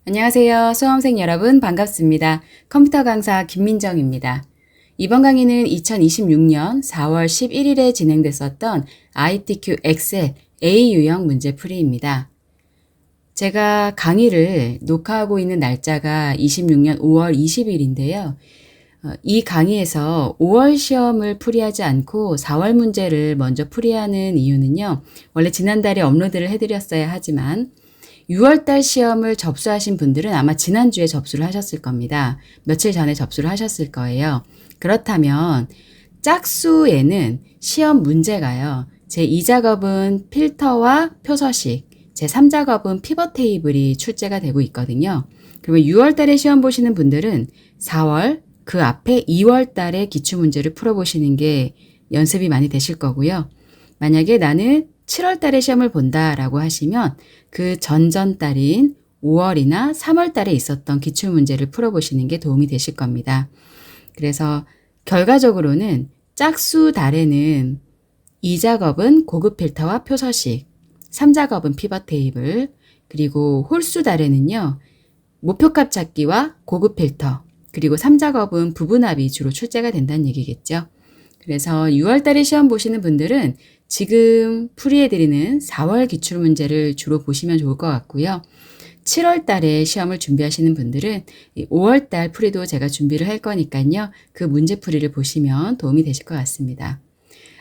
안녕하세요. 수험생 여러분 반갑습니다. 컴퓨터 강사 김민정입니다. 이번 강의는 2026년 4월 11일에 진행됐었던 ITQ 엑셀 A 유형 문제풀이입니다. 제가 강의를 녹화하고 있는 날짜가 26년 5월 20일인데요. 이 강의에서 5월 시험을 풀이하지 않고 4월 문제를 먼저 풀이하는 이유는요. 원래 지난달에 업로드를 해드렸어야 하지만 6월달 시험을 접수하신 분들은 아마 지난주에 접수를 하셨을 겁니다. 며칠 전에 접수를 하셨을 거예요. 그렇다면 짝수에는 시험 문제가요. 제2작업은 필터와 표서식, 제3작업은 피벗 테이블이 출제가 되고 있거든요. 그러면 6월달에 시험 보시는 분들은 4월, 그 앞에 2월달에 기출문제를 풀어보시는 게 연습이 많이 되실 거고요. 만약에 나는 7월달에 시험을 본다라고 하시면 그 전전달인 5월이나 3월달에 있었던 기출문제를 풀어보시는 게 도움이 되실 겁니다. 그래서 결과적으로는 짝수 달에는 2작업은 고급 필터와 표서식, 3작업은 피벗 테이블, 그리고 홀수 달에는요, 목표값 찾기와 고급 필터, 그리고 3작업은 부분합이 주로 출제가 된다는 얘기겠죠. 그래서 6월달에 시험 보시는 분들은 지금 풀이해드리는 4월 기출문제를 주로 보시면 좋을 것 같고요. 7월달에 시험을 준비하시는 분들은 5월달 풀이도 제가 준비를 할 거니까요. 그 문제풀이를 보시면 도움이 되실 것 같습니다.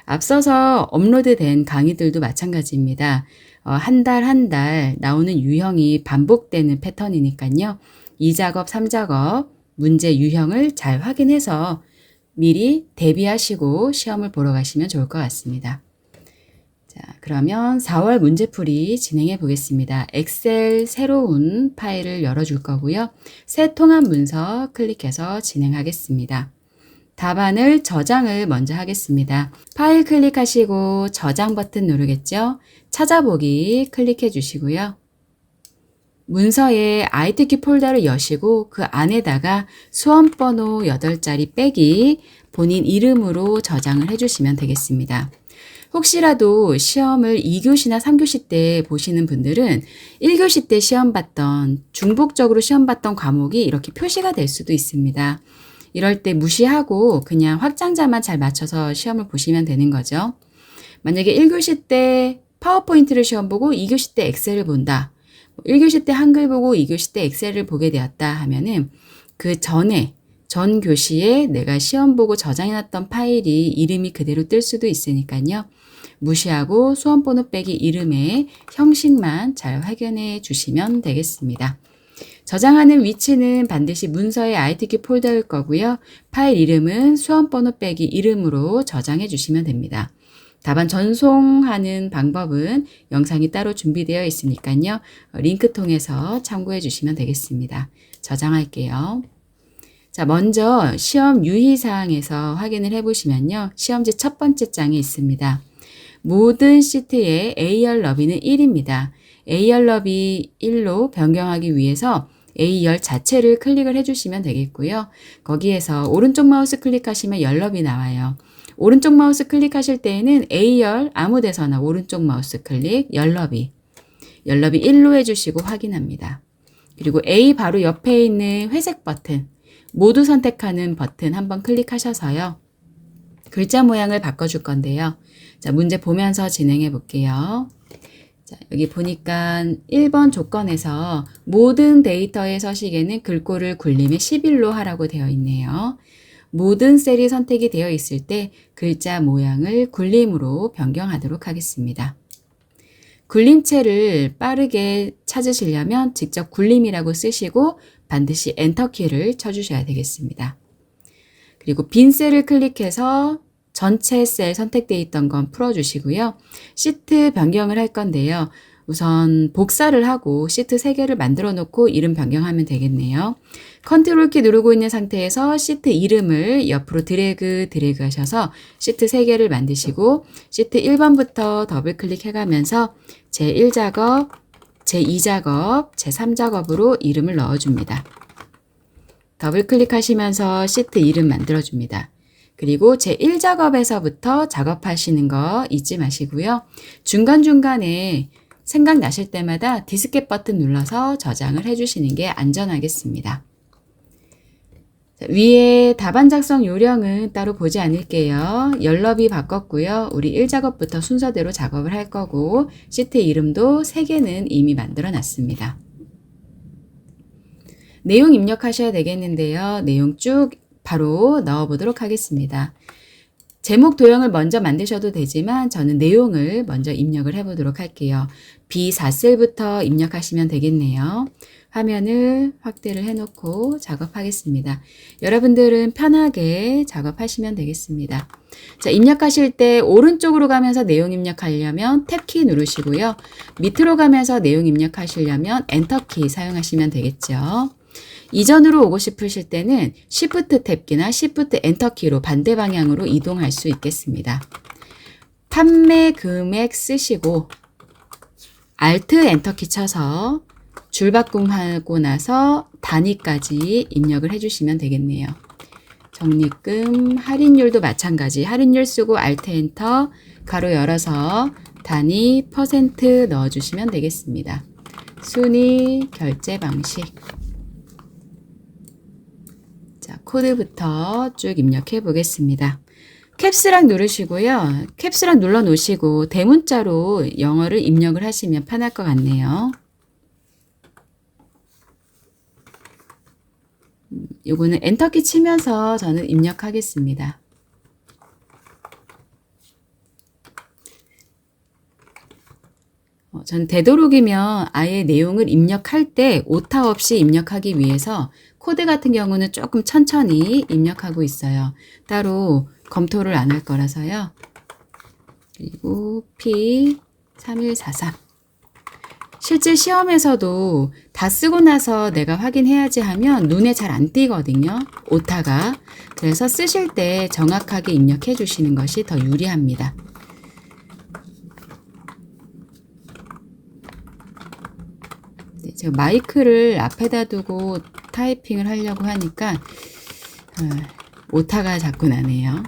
앞서서 업로드된 강의들도 마찬가지입니다. 한 달 한 달 나오는 유형이 반복되는 패턴이니까요. 2작업, 3작업 문제 유형을 잘 확인해서 미리 대비하시고 시험을 보러 가시면 좋을 것 같습니다. 자, 그러면 4월 문제풀이 진행해 보겠습니다. 엑셀 새로운 파일을 열어줄 거고요. 새 통합 문서 클릭해서 진행하겠습니다. 답안을 저장을 먼저 하겠습니다. 파일 클릭하시고 저장 버튼 누르겠죠? 찾아보기 클릭해 주시고요. 문서에 ITQ 폴더를 여시고 그 안에다가 수험번호 8자리 빼기 본인 이름으로 저장을 해주시면 되겠습니다. 혹시라도 시험을 2교시나 3교시 때 보시는 분들은 1교시 때 시험 봤던, 중복적으로 시험 봤던 과목이 이렇게 표시가 될 수도 있습니다. 이럴 때 무시하고 그냥 확장자만 잘 맞춰서 시험을 보시면 되는 거죠. 만약에 1교시 때 파워포인트를 시험 보고 2교시 때 엑셀을 본다. 1교시 때 한글 보고 2교시 때 엑셀을 보게 되었다 하면은 그 전에 전 교시에 내가 시험 보고 저장해놨던 파일이 이름이 그대로 뜰 수도 있으니까요. 무시하고 수험번호 빼기 이름의 형식만 잘 확인해 주시면 되겠습니다. 저장하는 위치는 반드시 문서의 ITQ 폴더일 거고요. 파일 이름은 수험번호 빼기 이름으로 저장해 주시면 됩니다. 답안 전송하는 방법은 영상이 따로 준비되어 있으니까요. 링크 통해서 참고해 주시면 되겠습니다. 저장할게요. 자, 먼저 시험 유의사항에서 확인을 해보시면요. 시험지 첫 번째 장에 있습니다. 모든 시트의 A열 너비는 1입니다. A열 너비 1로 변경하기 위해서 A열 자체를 클릭을 해주시면 되겠고요. 거기에서 오른쪽 마우스 클릭하시면 열너비 나와요. 오른쪽 마우스 클릭하실 때에는 A열 아무 데서나 오른쪽 마우스 클릭 열너비 1로 해주시고 확인합니다. 그리고 A 바로 옆에 있는 회색 버튼 모두 선택하는 버튼 한번 클릭하셔서요. 글자 모양을 바꿔줄 건데요. 자, 문제 보면서 진행해 볼게요. 자, 여기 보니까 1번 조건에서 모든 데이터의 서식에는 글꼴을 굴림에 11로 하라고 되어 있네요. 모든 셀이 선택이 되어 있을 때 글자 모양을 굴림으로 변경하도록 하겠습니다. 굴림체를 빠르게 찾으시려면 직접 굴림이라고 쓰시고 반드시 엔터키를 쳐주셔야 되겠습니다. 그리고 빈 셀을 클릭해서 전체 셀 선택되어 있던 건 풀어주시고요. 시트 변경을 할 건데요. 우선 복사를 하고 시트 3개를 만들어 놓고 이름 변경하면 되겠네요. 컨트롤 키 누르고 있는 상태에서 시트 이름을 옆으로 드래그 하셔서 시트 3개를 만드시고 시트 1번부터 더블 클릭해 가면서 제1작업, 제2작업, 제3작업으로 이름을 넣어줍니다. 더블 클릭하시면서 시트 이름 만들어줍니다. 그리고 제1작업에서부터 작업하시는 거 잊지 마시고요. 중간중간에 생각나실 때마다 디스켓 버튼 눌러서 저장을 해주시는 게 안전하겠습니다. 위에 답안 작성 요령은 따로 보지 않을게요. 열너비 바꿨고요. 우리 1작업부터 순서대로 작업을 할 거고 시트 이름도 3개는 이미 만들어 놨습니다. 내용 입력하셔야 되겠는데요. 내용 쭉 바로 넣어 보도록 하겠습니다. 제목 도형을 먼저 만드셔도 되지만 저는 내용을 먼저 입력을 해 보도록 할게요. B4셀부터 입력하시면 되겠네요. 화면을 확대를 해놓고 작업하겠습니다. 여러분들은 편하게 작업하시면 되겠습니다. 자, 입력하실 때 오른쪽으로 가면서 내용 입력하려면 탭키 누르시고요. 밑으로 가면서 내용 입력하시려면 엔터키 사용하시면 되겠죠. 이전으로 오고 싶으실 때는 Shift 탭키나 Shift 엔터키로 반대 방향으로 이동할 수 있겠습니다. 판매 금액 쓰시고 Alt 엔터키 쳐서 줄바꿈하고 나서 단위까지 입력을 해주시면 되겠네요. 적립금, 할인율도 마찬가지. 할인율 쓰고 Alt 엔터, 가로 열어서 단위, 퍼센트 넣어주시면 되겠습니다. 순위, 결제 방식. 자, 코드부터 쭉 입력해 보겠습니다. 캡스락 누르시고요. 캡스락 눌러 놓으시고 대문자로 영어를 입력을 하시면 편할 것 같네요. 요거는 엔터키 치면서 저는 입력하겠습니다. 저는 되도록이면 아예 내용을 입력할 때 오타 없이 입력하기 위해서 코드 같은 경우는 조금 천천히 입력하고 있어요. 따로 검토를 안 할 거라서요. 그리고 P3143. 실제 시험에서도 다 쓰고 나서 내가 확인해야지 하면 눈에 잘 안 띄거든요. 오타가. 그래서 쓰실 때 정확하게 입력해 주시는 것이 더 유리합니다. 네, 제가 마이크를 앞에다 두고 타이핑을 하려고 하니까 오타가 자꾸 나네요.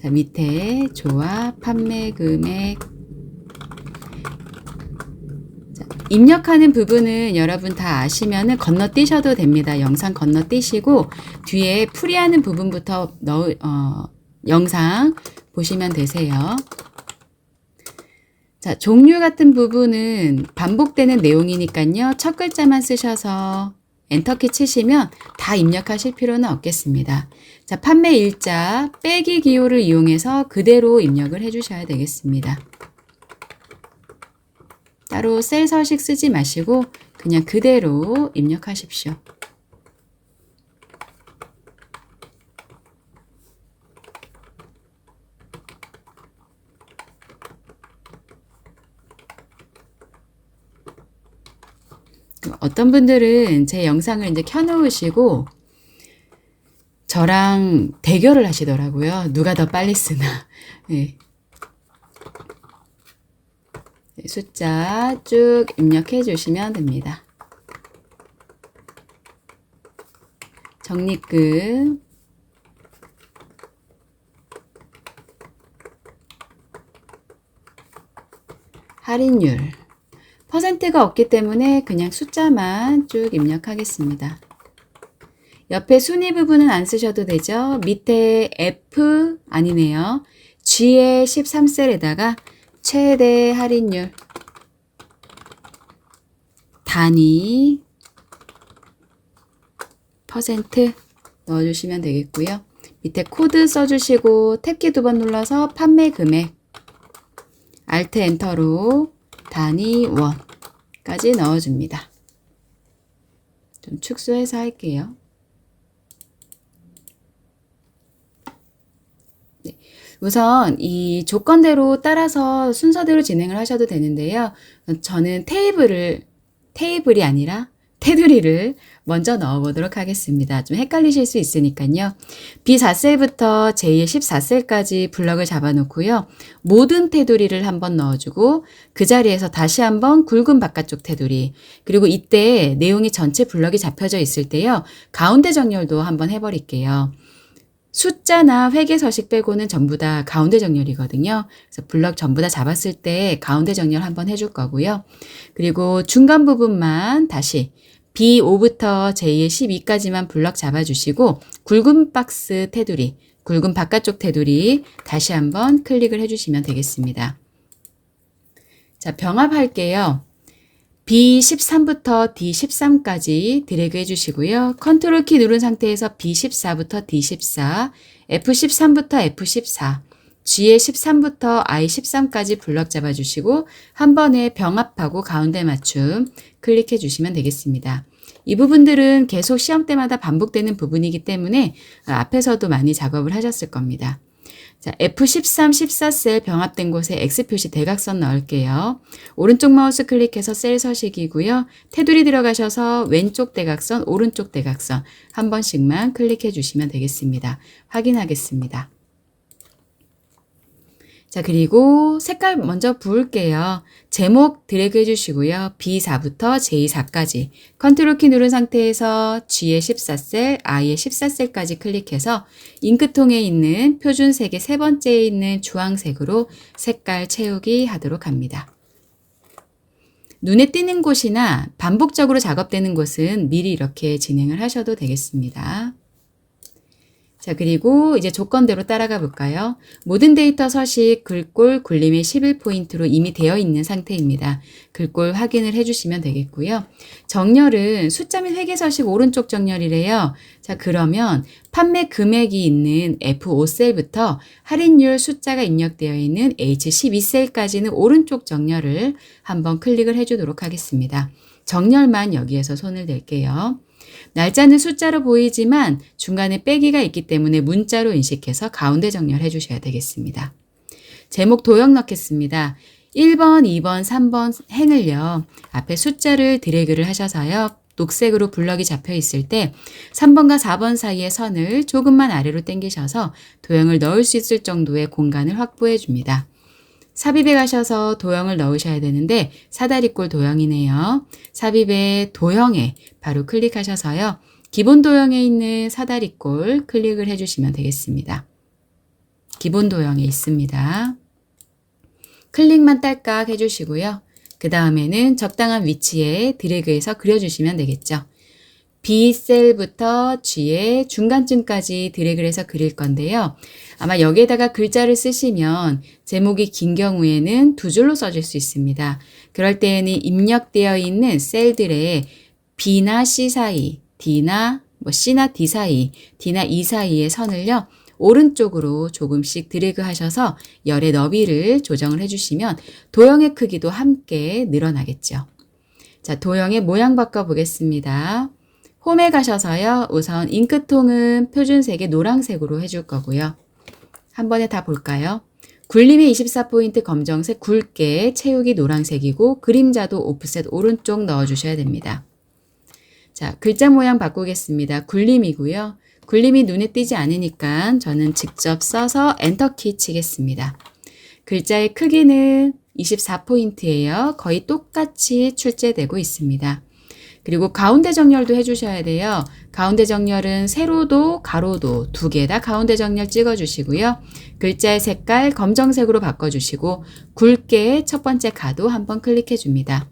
자, 밑에 조합, 판매 금액. 자, 입력하는 부분은 여러분 다 아시면은 건너뛰셔도 됩니다. 영상 건너뛰시고 뒤에 풀이하는 부분부터 영상 보시면 되세요. 자, 종류 같은 부분은 반복되는 내용이니까요. 첫 글자만 쓰셔서 엔터키 치시면 다 입력하실 필요는 없겠습니다. 자, 판매 일자 빼기 기호를 이용해서 그대로 입력을 해주셔야 되겠습니다. 따로 셀 서식 쓰지 마시고 그냥 그대로 입력하십시오. 어떤 분들은 제 영상을 이제 켜놓으시고 저랑 대결을 하시더라고요. 누가 더 빨리 쓰나. 네. 숫자 쭉 입력해 주시면 됩니다. 적립금, 할인율, 퍼센트가 없기 때문에 그냥 숫자만 쭉 입력하겠습니다. 옆에 순위 부분은 안 쓰셔도 되죠. 밑에 F 아니네요. G의 13셀에다가 최대 할인율, 단위, 퍼센트 넣어주시면 되겠고요. 밑에 코드 써주시고 탭키 2번 눌러서 판매 금액, Alt 엔터로 단위 원까지 넣어줍니다. 좀 축소해서 할게요. 네. 우선 이 조건대로 따라서 순서대로 진행을 하셔도 되는데요. 저는 테이블이 아니라 테두리를 먼저 넣어보도록 하겠습니다. 좀 헷갈리실 수 있으니까요. B4셀부터 J의 14셀까지 블럭을 잡아놓고요. 모든 테두리를 한번 넣어주고 그 자리에서 다시 한번 굵은 바깥쪽 테두리, 그리고 이때 내용이 전체 블럭이 잡혀져 있을 때요. 가운데 정렬도 한번 해버릴게요. 숫자나 회계 서식 빼고는 전부 다 가운데 정렬이거든요. 그래서 블럭 전부 다 잡았을 때 가운데 정렬 한번 해줄 거고요. 그리고 중간 부분만 다시 B5부터 J의 12까지만 블럭 잡아주시고 굵은 박스 테두리, 굵은 바깥쪽 테두리 다시 한번 클릭을 해주시면 되겠습니다. 자, 병합할게요. B13부터 D13까지 드래그 해주시고요. 컨트롤 키 누른 상태에서 B14부터 D14, F13부터 F14, G의 13부터 I13까지 블럭 잡아주시고 한 번에 병합하고 가운데 맞춤 클릭해 주시면 되겠습니다. 이 부분들은 계속 시험 때마다 반복되는 부분이기 때문에 앞에서도 많이 작업을 하셨을 겁니다. 자, F13, 14셀 병합된 곳에 X 표시 대각선 넣을게요. 오른쪽 마우스 클릭해서 셀 서식이고요. 테두리 들어가셔서 왼쪽 대각선, 오른쪽 대각선 한 번씩만 클릭해 주시면 되겠습니다. 확인하겠습니다. 자, 그리고 색깔 먼저 부을게요. 제목 드래그 해주시고요. B4부터 J4까지 컨트롤 키 누른 상태에서 G의 14셀, I의 14셀까지 클릭해서 잉크통에 있는 표준색의 세 번째에 있는 주황색으로 색깔 채우기 하도록 합니다. 눈에 띄는 곳이나 반복적으로 작업되는 곳은 미리 이렇게 진행을 하셔도 되겠습니다. 자, 그리고 이제 조건대로 따라가 볼까요? 모든 데이터 서식 글꼴 굴림의 11포인트로 이미 되어 있는 상태입니다. 글꼴 확인을 해주시면 되겠고요. 정렬은 숫자 및 회계 서식 오른쪽 정렬이래요. 자, 그러면 판매 금액이 있는 F5셀부터 할인율 숫자가 입력되어 있는 H12셀까지는 오른쪽 정렬을 한번 클릭을 해주도록 하겠습니다. 정렬만 여기에서 손을 댈게요. 날짜는 숫자로 보이지만 중간에 빼기가 있기 때문에 문자로 인식해서 가운데 정렬해 주셔야 되겠습니다. 제목 도형 넣겠습니다. 1번, 2번, 3번 행을요. 앞에 숫자를 드래그를 하셔서요. 녹색으로 블럭이 잡혀 있을 때 3번과 4번 사이의 선을 조금만 아래로 당기셔서 도형을 넣을 수 있을 정도의 공간을 확보해 줍니다. 삽입에 가셔서 도형을 넣으셔야 되는데 사다리꼴 도형이네요. 삽입의 도형에 바로 클릭하셔서요. 기본 도형에 있는 사다리꼴 클릭을 해주시면 되겠습니다. 기본 도형에 있습니다. 클릭만 딸깍 해주시고요. 그 다음에는 적당한 위치에 드래그해서 그려주시면 되겠죠. B셀부터 G의 중간쯤까지 드래그를 해서 그릴 건데요. 아마 여기에다가 글자를 쓰시면 제목이 긴 경우에는 두 줄로 써질 수 있습니다. 그럴 때에는 입력되어 있는 셀들의 B나 C 사이, D나 C나 D 사이, D나 E 사이의 선을요. 오른쪽으로 조금씩 드래그 하셔서 열의 너비를 조정을 해주시면 도형의 크기도 함께 늘어나겠죠. 자, 도형의 모양 바꿔보겠습니다. 홈에 가셔서요. 우선 잉크통은 표준색의 노란색으로 해줄 거고요. 한 번에 다 볼까요? 굴림이 24포인트 검정색 굵게 채우기 노란색이고 그림자도 오프셋 오른쪽 넣어주셔야 됩니다. 자, 글자 모양 바꾸겠습니다. 굴림이고요. 굴림이 눈에 띄지 않으니까 저는 직접 써서 엔터키 치겠습니다. 글자의 크기는 24포인트예요. 거의 똑같이 출제되고 있습니다. 그리고 가운데 정렬도 해주셔야 돼요. 가운데 정렬은 세로도 가로도 두 개 다 가운데 정렬 찍어주시고요. 글자의 색깔 검정색으로 바꿔주시고 굵게 첫 번째 가도 한번 클릭해줍니다.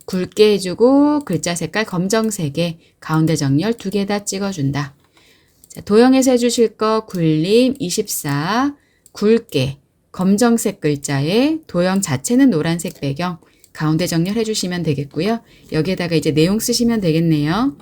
굵게 해주고 글자 색깔 검정색에 가운데 정렬 두 개 다 찍어준다. 자, 도형에서 해주실 거 굴림 24 굵게 검정색 글자에 도형 자체는 노란색 배경 가운데 정렬해 주시면 되겠고요. 여기에다가 이제 내용 쓰시면 되겠네요.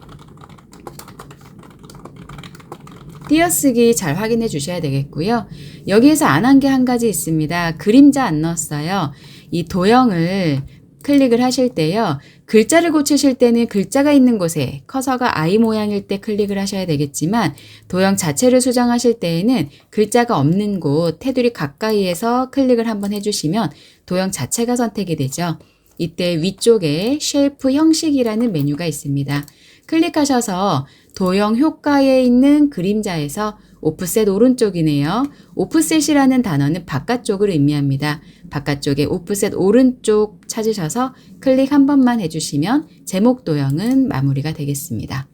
띄어쓰기 잘 확인해 주셔야 되겠고요. 여기에서 안 한 게 한 가지 있습니다. 그림자 안 넣었어요. 이 도형을 클릭을 하실 때요. 글자를 고치실 때는 글자가 있는 곳에 커서가 I 모양일 때 클릭을 하셔야 되겠지만 도형 자체를 수정하실 때에는 글자가 없는 곳 테두리 가까이에서 클릭을 한번 해주시면 도형 자체가 선택이 되죠. 이때 위쪽에 쉐이프 형식이라는 메뉴가 있습니다. 클릭하셔서 도형 효과에 있는 그림자에서 오프셋 오른쪽이네요. 오프셋이라는 단어는 바깥쪽을 의미합니다. 바깥쪽에 오프셋 오른쪽 찾으셔서 클릭 한 번만 해주시면 제목 도형은 마무리가 되겠습니다.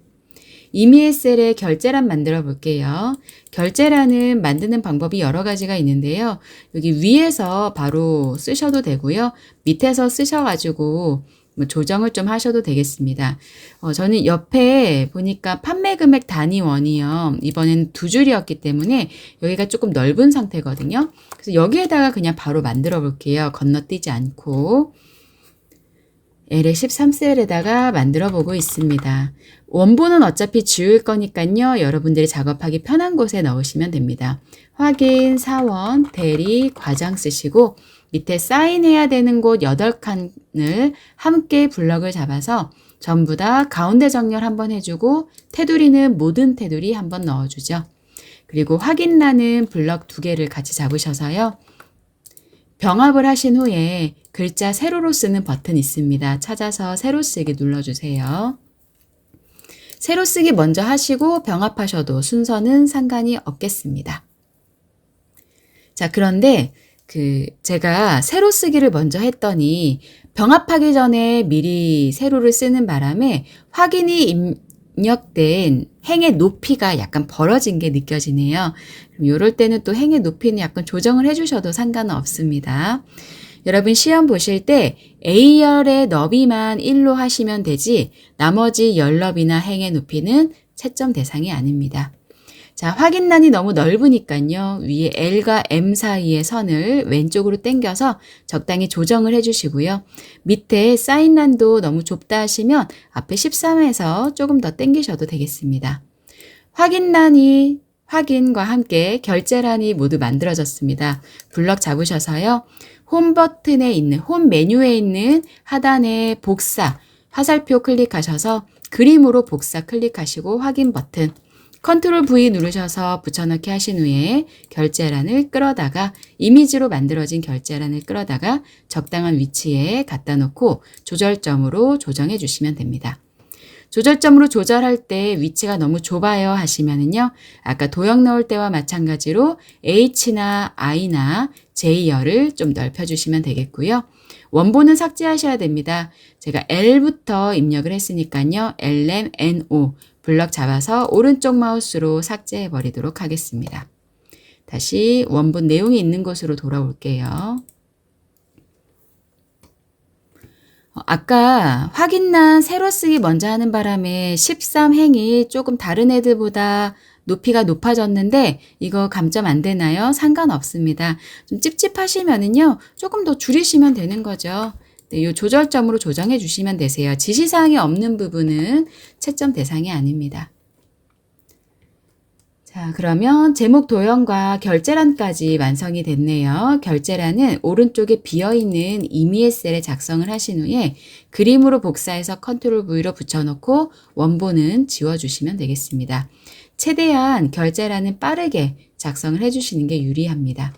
이미의 셀에 결제란 만들어 볼게요. 결제란은 만드는 방법이 여러 가지가 있는데요. 여기 위에서 바로 쓰셔도 되고요. 밑에서 쓰셔가지고 뭐 조정을 좀 하셔도 되겠습니다. 저는 옆에 보니까 판매 금액 단위원이요. 이번엔 두 줄이었기 때문에 여기가 조금 넓은 상태거든요. 그래서 여기에다가 그냥 바로 만들어 볼게요. 건너뛰지 않고. LA 13셀에다가 만들어 보고 있습니다. 원본은 어차피 지울 거니까요. 여러분들이 작업하기 편한 곳에 넣으시면 됩니다. 확인, 사원, 대리, 과장 쓰시고 밑에 사인해야 되는 곳 8칸을 함께 블럭을 잡아서 전부 다 가운데 정렬 한번 해주고 테두리는 모든 테두리 한번 넣어주죠. 그리고 확인란은 블럭 2개를 같이 잡으셔서요. 병합을 하신 후에 글자 세로로 쓰는 버튼 있습니다. 찾아서 세로 쓰기 눌러주세요. 세로 쓰기 먼저 하시고 병합하셔도 순서는 상관이 없겠습니다. 자, 그런데 제가 세로 쓰기를 먼저 했더니 병합하기 전에 미리 세로를 쓰는 바람에 확인이 입력된 행의 높이가 약간 벌어진 게 느껴지네요. 그럼 이럴 때는 또 행의 높이는 약간 조정을 해주셔도 상관은 없습니다. 여러분 시험 보실 때 A열의 너비만 1로 하시면 되지 나머지 열너비나 행의 높이는 채점 대상이 아닙니다. 자, 확인란이 너무 넓으니까요. 위에 L과 M 사이의 선을 왼쪽으로 당겨서 적당히 조정을 해주시고요. 밑에 사인란도 너무 좁다 하시면 앞에 13에서 조금 더 당기셔도 되겠습니다. 확인란이 확인과 함께 결제란이 모두 만들어졌습니다. 블럭 잡으셔서요. 홈 버튼에 있는 홈 메뉴에 있는 하단에 복사, 화살표 클릭하셔서 그림으로 복사 클릭하시고 확인 버튼 컨트롤 V 누르셔서 붙여넣기 하신 후에 결제란을 끌어다가 이미지로 만들어진 결제란을 끌어다가 적당한 위치에 갖다 놓고 조절점으로 조정해 주시면 됩니다. 조절점으로 조절할 때 위치가 너무 좁아요 하시면은요. 아까 도형 넣을 때와 마찬가지로 H나 I나 J열을 좀 넓혀주시면 되겠고요. 원본은 삭제하셔야 됩니다. 제가 L부터 입력을 했으니까요. LMNO 블럭 잡아서 오른쪽 마우스로 삭제해 버리도록 하겠습니다. 다시 원본 내용이 있는 곳으로 돌아올게요. 아까 확인란 세로 쓰기 먼저 하는 바람에 13행이 조금 다른 애들보다 높이가 높아졌는데 이거 감점 안 되나요? 상관없습니다. 좀 찝찝하시면은요. 조금 더 줄이시면 되는 거죠. 네, 이 조절점으로 조정해 주시면 되세요. 지시사항이 없는 부분은 채점 대상이 아닙니다. 자, 그러면 제목 도형과 결제란까지 완성이 됐네요. 결제란은 오른쪽에 비어있는 임의의 셀에 작성을 하신 후에 그림으로 복사해서 컨트롤 V로 붙여놓고 원본은 지워주시면 되겠습니다. 최대한 결제란은 빠르게 작성을 해주시는 게 유리합니다.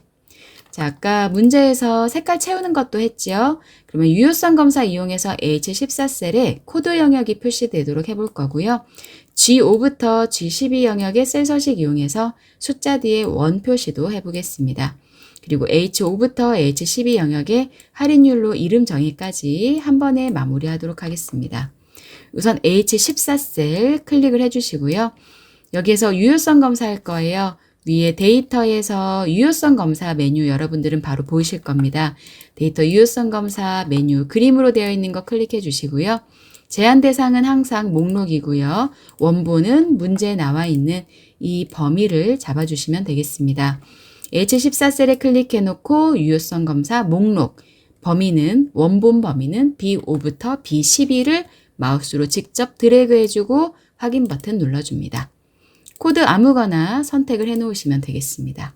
자, 아까 문제에서 색깔 채우는 것도 했죠. 그러면 유효성 검사 이용해서 H14셀에 코드 영역이 표시되도록 해볼 거고요. G5부터 G12 영역의 셀 서식 이용해서 숫자 뒤에 원 표시도 해보겠습니다. 그리고 H5부터 H12 영역의 할인율로 이름 정의까지 한 번에 마무리하도록 하겠습니다. 우선 H14셀 클릭을 해주시고요. 여기에서 유효성 검사할 거예요. 위에 데이터에서 유효성 검사 메뉴 여러분들은 바로 보이실 겁니다. 데이터 유효성 검사 메뉴 그림으로 되어 있는 거 클릭해 주시고요. 제한 대상은 항상 목록이고요. 원본은 문제에 나와 있는 이 범위를 잡아주시면 되겠습니다. H14셀에 클릭해 놓고 유효성 검사 목록 범위는 원본 범위는 B5부터 B12를 마우스로 직접 드래그 해주고 확인 버튼 눌러줍니다. 코드 아무거나 선택을 해 놓으시면 되겠습니다.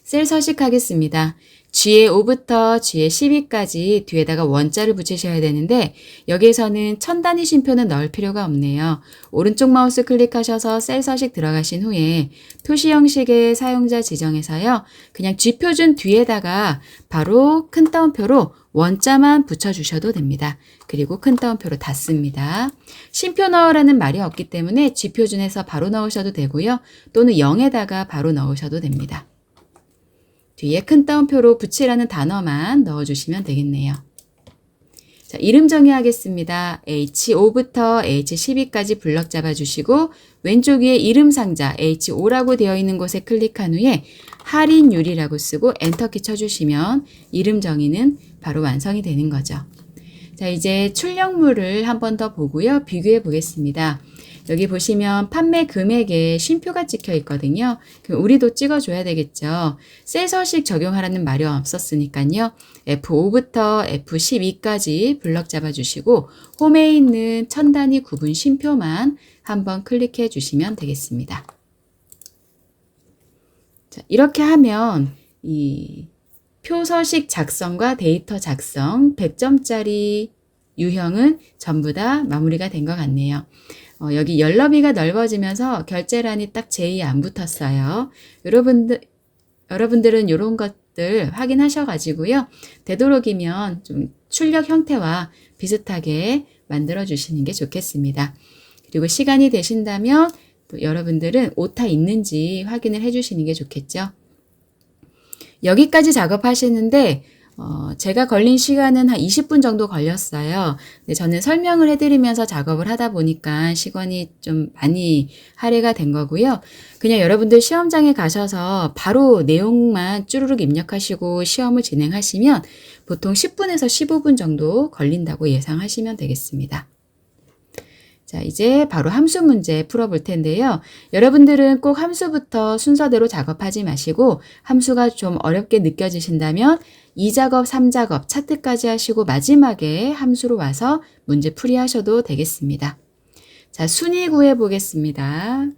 셀 서식하겠습니다. G의 5부터 G의 12까지 뒤에다가 원자를 붙이셔야 되는데 여기에서는 천 단위 쉼표는 넣을 필요가 없네요. 오른쪽 마우스 클릭하셔서 셀 서식 들어가신 후에 표시 형식의 사용자 지정에서요. 그냥 G표준 뒤에다가 바로 큰 따옴표로 원자만 붙여주셔도 됩니다. 그리고 큰 따옴표로 닫습니다. 쉼표 넣으라는 말이 없기 때문에 G표준에서 바로 넣으셔도 되고요. 또는 0에다가 바로 넣으셔도 됩니다. 뒤에 큰 따옴표로 붙이라는 단어만 넣어주시면 되겠네요. 자, 이름 정의하겠습니다. H5부터 H12까지 블럭 잡아주시고 왼쪽 위에 이름 상자 H5라고 되어 있는 곳에 클릭한 후에 할인율이라고 쓰고 엔터키 쳐주시면 이름 정의는 바로 완성이 되는 거죠. 자, 이제 출력물을 한 번 더 보고요. 비교해 보겠습니다. 여기 보시면 판매 금액에 쉼표가 찍혀 있거든요. 그럼 우리도 찍어줘야 되겠죠. 셀 서식 적용하라는 말이 없었으니까요. F5부터 F12까지 블럭 잡아주시고 홈에 있는 천 단위 구분 쉼표만 한번 클릭해 주시면 되겠습니다. 자, 이렇게 하면 이 표서식 작성과 데이터 작성 100점짜리 유형은 전부 다 마무리가 된 것 같네요. 여기 연럽이가 넓어지면서 결제란이 딱 제이 안 붙었어요. 여러분들은 이런 것들 확인하셔가지고요. 되도록이면 좀 출력 형태와 비슷하게 만들어 주시는 게 좋겠습니다. 그리고 시간이 되신다면 또 여러분들은 오타 있는지 확인을 해 주시는 게 좋겠죠. 여기까지 작업하시는데 제가 걸린 시간은 한 20분 정도 걸렸어요. 근데 저는 설명을 해드리면서 작업을 하다 보니까 시간이 좀 많이 할애가 된 거고요. 그냥 여러분들 시험장에 가셔서 바로 내용만 쭈루룩 입력하시고 시험을 진행하시면 보통 10분에서 15분 정도 걸린다고 예상하시면 되겠습니다. 자, 이제 바로 함수 문제 풀어볼 텐데요. 여러분들은 꼭 함수부터 순서대로 작업하지 마시고 함수가 좀 어렵게 느껴지신다면 2작업, 3작업, 차트까지 하시고 마지막에 함수로 와서 문제 풀이하셔도 되겠습니다. 자, 순위 구해 보겠습니다.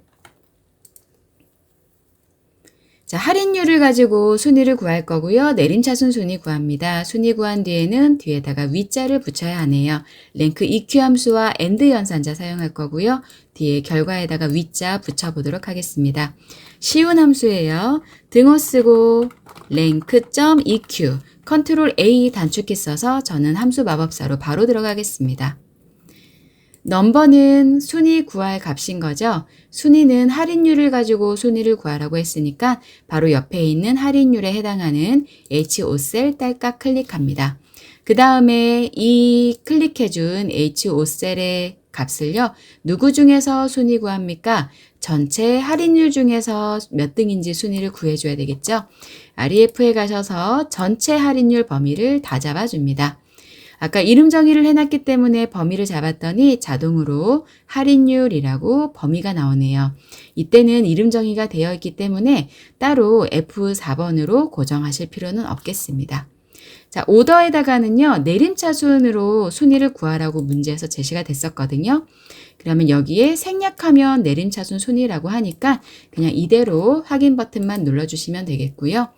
자, 할인율을 가지고 순위를 구할 거고요. 내림차순 순위 구합니다. 순위 구한 뒤에는 뒤에다가 위자를 붙여야 하네요. 랭크 EQ 함수와 AND 연산자 사용할 거고요. 뒤에 결과에다가 위자 붙여보도록 하겠습니다. 쉬운 함수예요. 등호 쓰고 랭크.eq 컨트롤 A 단축키 써서 저는 함수 마법사로 바로 들어가겠습니다. 넘버는 순위 구할 값인 거죠. 순위는 할인율을 가지고 순위를 구하라고 했으니까 바로 옆에 있는 할인율에 해당하는 H5셀 딸깍 클릭합니다. 그 다음에 이 클릭해준 H5셀의 값을요. 누구 중에서 순위 구합니까? 전체 할인율 중에서 몇 등인지 순위를 구해줘야 되겠죠. REF에 가셔서 전체 할인율 범위를 다 잡아줍니다. 아까 이름 정의를 해놨기 때문에 범위를 잡았더니 자동으로 할인율이라고 범위가 나오네요. 이때는 이름 정의가 되어 있기 때문에 따로 F4번으로 고정하실 필요는 없겠습니다. 자, 오더에다가는요, 내림차순으로 순위를 구하라고 문제에서 제시가 됐었거든요. 그러면 여기에 생략하면 내림차순 순위라고 하니까 그냥 이대로 확인 버튼만 눌러주시면 되겠고요.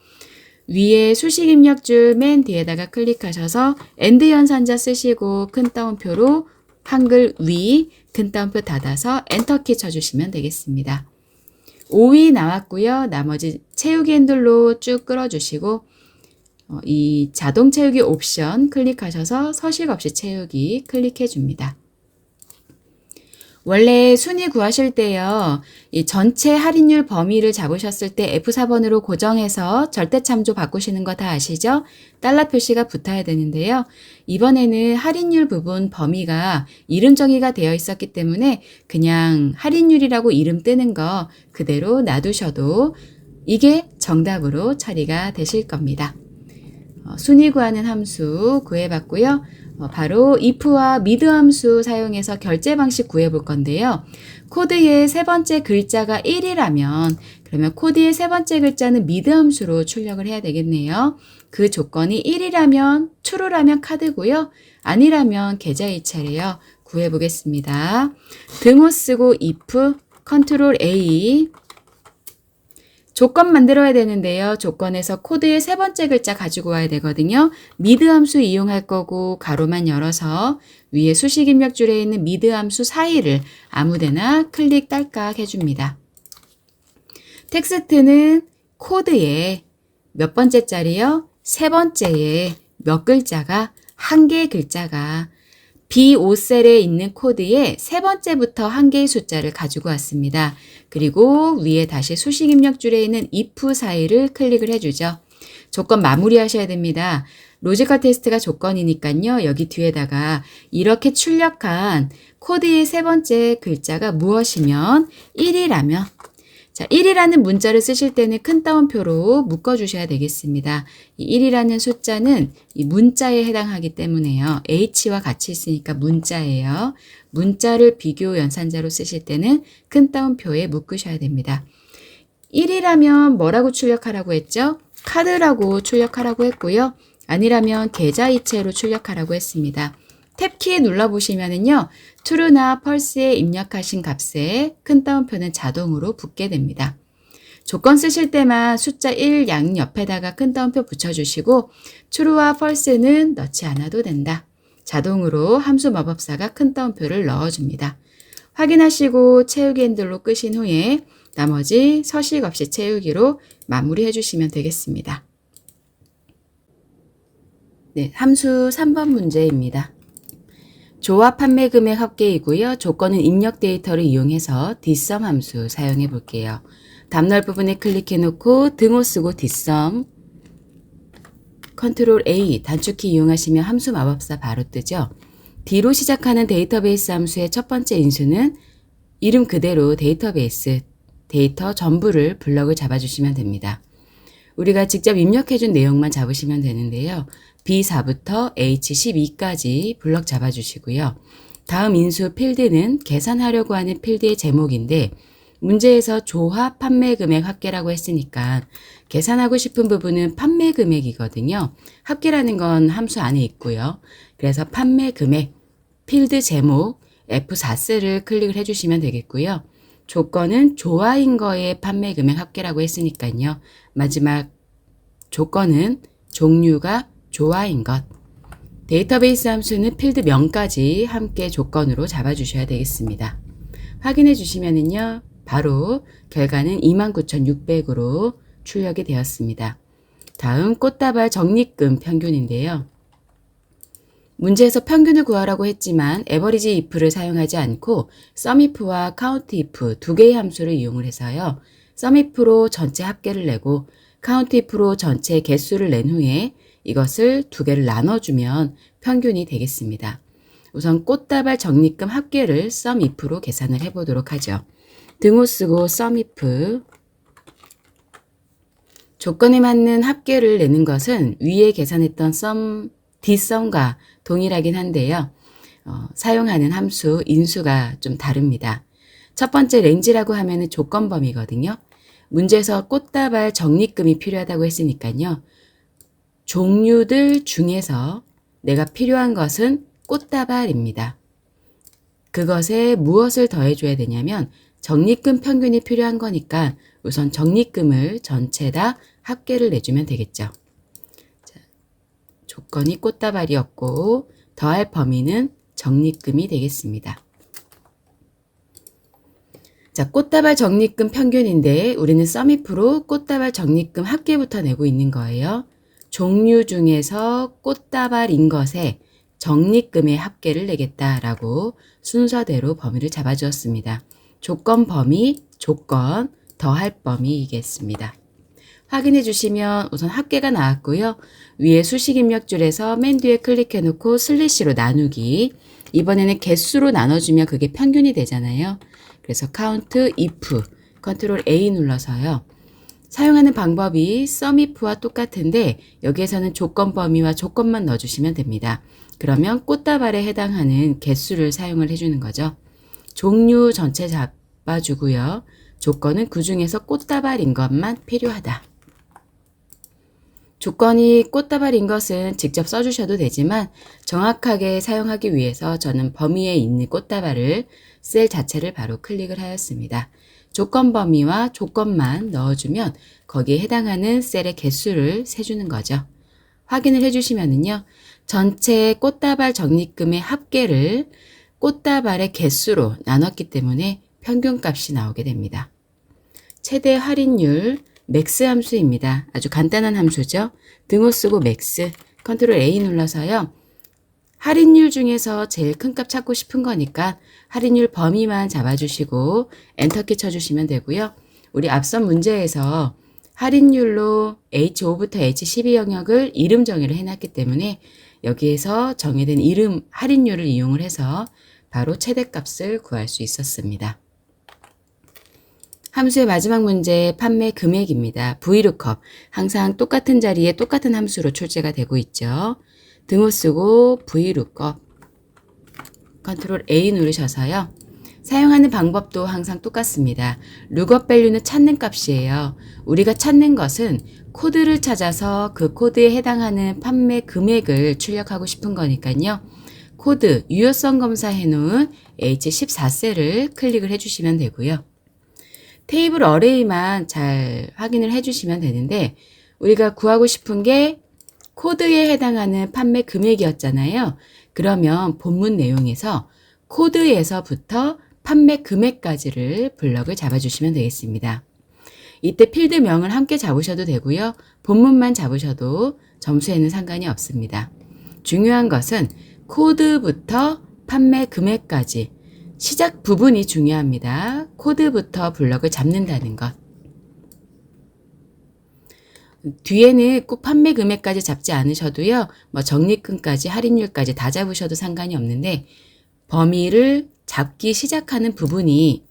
위에 수식 입력줄 맨 뒤에다가 클릭하셔서 AND 연산자 쓰시고 큰 따옴표로 한글 위 큰 따옴표 닫아서 엔터키 쳐주시면 되겠습니다. 5위 나왔고요. 나머지 채우기 핸들로 쭉 끌어주시고 이 자동 채우기 옵션 클릭하셔서 서식 없이 채우기 클릭해 줍니다. 원래 순위 구하실 때요, 이 전체 할인율 범위를 잡으셨을 때 F4번으로 고정해서 절대참조 바꾸시는 거 다 아시죠? 달러 표시가 붙어야 되는데요. 이번에는 할인율 부분 범위가 이름 정의가 되어 있었기 때문에 그냥 할인율이라고 이름 뜨는 거 그대로 놔두셔도 이게 정답으로 처리가 되실 겁니다. 순위 구하는 함수 구해봤고요. 바로 if와 mid 함수 사용해서 결제 방식 구해볼 건데요. 코드의 세 번째 글자가 1이라면 그러면 코드의 세 번째 글자는 mid 함수로 출력을 해야 되겠네요. 그 조건이 1이라면 true라면 카드고요. 아니라면 계좌 이체래요. 구해보겠습니다. 등호 쓰고 if, 컨트롤 A 조건 만들어야 되는데요. 조건에서 코드의 세 번째 글자 가지고 와야 되거든요. mid 함수 이용할 거고 가로만 열어서 위에 수식 입력줄에 있는 mid 함수 사이를 아무데나 클릭 딸깍 해줍니다. 텍스트는 코드의 몇 번째 자리요? 세 번째에 몇 글자가 한 개의 글자가 B5셀에 있는 코드의 세 번째부터 한 개의 숫자를 가지고 왔습니다. 그리고 위에 다시 수식 입력줄에 있는 if 사이를 클릭을 해주죠. 조건 마무리하셔야 됩니다. 로지컬 테스트가 조건이니까요. 여기 뒤에다가 이렇게 출력한 코드의 세 번째 글자가 무엇이면 1이라면 자, 1이라는 문자를 쓰실 때는 큰 따옴표로 묶어주셔야 되겠습니다. 이 1이라는 숫자는 이 문자에 해당하기 때문에요. H와 같이 있으니까 문자예요. 문자를 비교 연산자로 쓰실 때는 큰 따옴표에 묶으셔야 됩니다. 1이라면 뭐라고 출력하라고 했죠? 카드라고 출력하라고 했고요. 아니라면 계좌이체로 출력하라고 했습니다. 탭키 눌러보시면은요. true나 false에 입력하신 값에 큰 따옴표는 자동으로 붙게 됩니다. 조건 쓰실 때만 숫자 1 양옆에다가 큰 따옴표 붙여주시고 true와 false는 넣지 않아도 된다. 자동으로 함수 마법사가 큰 따옴표를 넣어줍니다. 확인하시고 채우기 핸들로 끄신 후에 나머지 서식 없이 채우기로 마무리해 주시면 되겠습니다. 네, 함수 3번 문제입니다. 조합 판매 금액 합계이고요. 조건은 입력 데이터를 이용해서 뒷섬 함수 사용해 볼게요. 답 부분에 클릭해 놓고 등호 쓰고 뒷섬 컨트롤 A 단축키 이용하시면 함수 마법사 바로 뜨죠. D로 시작하는 데이터베이스 함수의 첫 번째 인수는 이름 그대로 데이터베이스 데이터 전부를 블럭을 잡아주시면 됩니다. 우리가 직접 입력해준 내용만 잡으시면 되는데요. B4부터 H12까지 블럭 잡아주시고요. 다음 인수 필드는 계산하려고 하는 필드의 제목인데 문제에서 조합 판매 금액 합계라고 했으니까 계산하고 싶은 부분은 판매 금액이거든요. 합계라는 건 함수 안에 있고요. 그래서 판매 금액 필드 제목 F4셀을 클릭을 해주시면 되겠고요. 조건은 조화인 거의 판매 금액 합계라고 했으니까요. 마지막 조건은 종류가 조화인 것. 데이터베이스 함수는 필드 명까지 함께 조건으로 잡아주셔야 되겠습니다. 확인해 주시면은요. 바로 결과는 29,600으로 출력이 되었습니다. 다음 꽃다발 적립금 평균인데요. 문제에서 평균을 구하라고 했지만 에버리지 if를 사용하지 않고 sumif와 countif 두 개의 함수를 이용을 해서요. sumif로 전체 합계를 내고 countif로 전체 개수를 낸 후에 이것을 두 개를 나눠주면 평균이 되겠습니다. 우선 꽃다발 적립금 합계를 sumif로 계산을 해보도록 하죠. 등호 쓰고 sumif 조건에 맞는 합계를 내는 것은 위에 계산했던 dsum과 동일하긴 한데요. 사용하는 함수 인수가 좀 다릅니다. 첫 번째 렌지라고 하면 조건 범위거든요. 문제에서 꽃다발 적립금이 필요하다고 했으니까요. 종류들 중에서 내가 필요한 것은 꽃다발입니다. 그것에 무엇을 더해줘야 되냐면 적립금 평균이 필요한 거니까 우선 적립금을 전체 다 합계를 내주면 되겠죠. 자, 조건이 꽃다발이었고 더할 범위는 적립금이 되겠습니다. 자, 꽃다발 적립금 평균인데 우리는 sumif로 꽃다발 적립금 합계부터 내고 있는 거예요. 종류 중에서 꽃다발인 것에 적립금의 합계를 내겠다라고 순서대로 범위를 잡아주었습니다. 조건 범위, 조건, 더할 범위이겠습니다. 확인해 주시면 우선 합계가 나왔고요. 위에 수식 입력줄에서 맨 뒤에 클릭해 놓고 슬래시로 나누기. 이번에는 개수로 나눠주면 그게 평균이 되잖아요. 그래서 count if, 컨트롤 A 눌러서요. 사용하는 방법이 sumif와 똑같은데 여기에서는 조건 범위와 조건만 넣어주시면 됩니다. 그러면 꽃다발에 해당하는 개수를 사용을 해주는 거죠. 종류 전체 잡아주고요. 조건은 그 중에서 꽃다발인 것만 필요하다. 조건이 꽃다발인 것은 직접 써주셔도 되지만 정확하게 사용하기 위해서 저는 범위에 있는 꽃다발을 셀 자체를 바로 클릭을 하였습니다. 조건 범위와 조건만 넣어주면 거기에 해당하는 셀의 개수를 세주는 거죠. 확인을 해주시면은요. 전체 꽃다발 적립금의 합계를 꽃다발의 개수로 나눴기 때문에 평균값이 나오게 됩니다. 최대 할인율 맥스 함수입니다. 아주 간단한 함수죠. 등호 쓰고 맥스, 컨트롤 A 눌러서요. 할인율 중에서 제일 큰 값 찾고 싶은 거니까 할인율 범위만 잡아주시고 엔터키 쳐주시면 되고요. 우리 앞선 문제에서 할인율로 H5부터 H12 영역을 이름 정의를 해놨기 때문에 여기에서 정의된 이름 할인율을 이용을 해서 바로 최대값을 구할 수 있었습니다. 함수의 마지막 문제 판매 금액입니다. VLOOKUP 항상 똑같은 자리에 똑같은 함수로 출제가 되고 있죠. 등호 쓰고 VLOOKUP 컨트롤 A 누르셔서요. 사용하는 방법도 항상 똑같습니다. 룩업 밸류는 찾는 값이에요. 우리가 찾는 것은 코드를 찾아서 그 코드에 해당하는 판매 금액을 출력하고 싶은 거니까요. 코드 유효성 검사해 놓은 H14셀을 클릭을 해주시면 되고요. 테이블 어레이만 잘 확인을 해주시면 되는데 우리가 구하고 싶은 게 코드에 해당하는 판매 금액이었잖아요. 그러면 본문 내용에서 코드에서부터 판매 금액까지를 블럭을 잡아주시면 되겠습니다. 이때 필드명을 함께 잡으셔도 되고요. 본문만 잡으셔도 점수에는 상관이 없습니다. 중요한 것은 코드부터 판매 금액까지 시작 부분이 중요합니다. 코드부터 블럭을 잡는다는 것. 뒤에는 꼭 판매 금액까지 잡지 않으셔도요. 적립금까지 할인율까지 다 잡으셔도 상관이 없는데 범위를 잡기 시작하는 부분이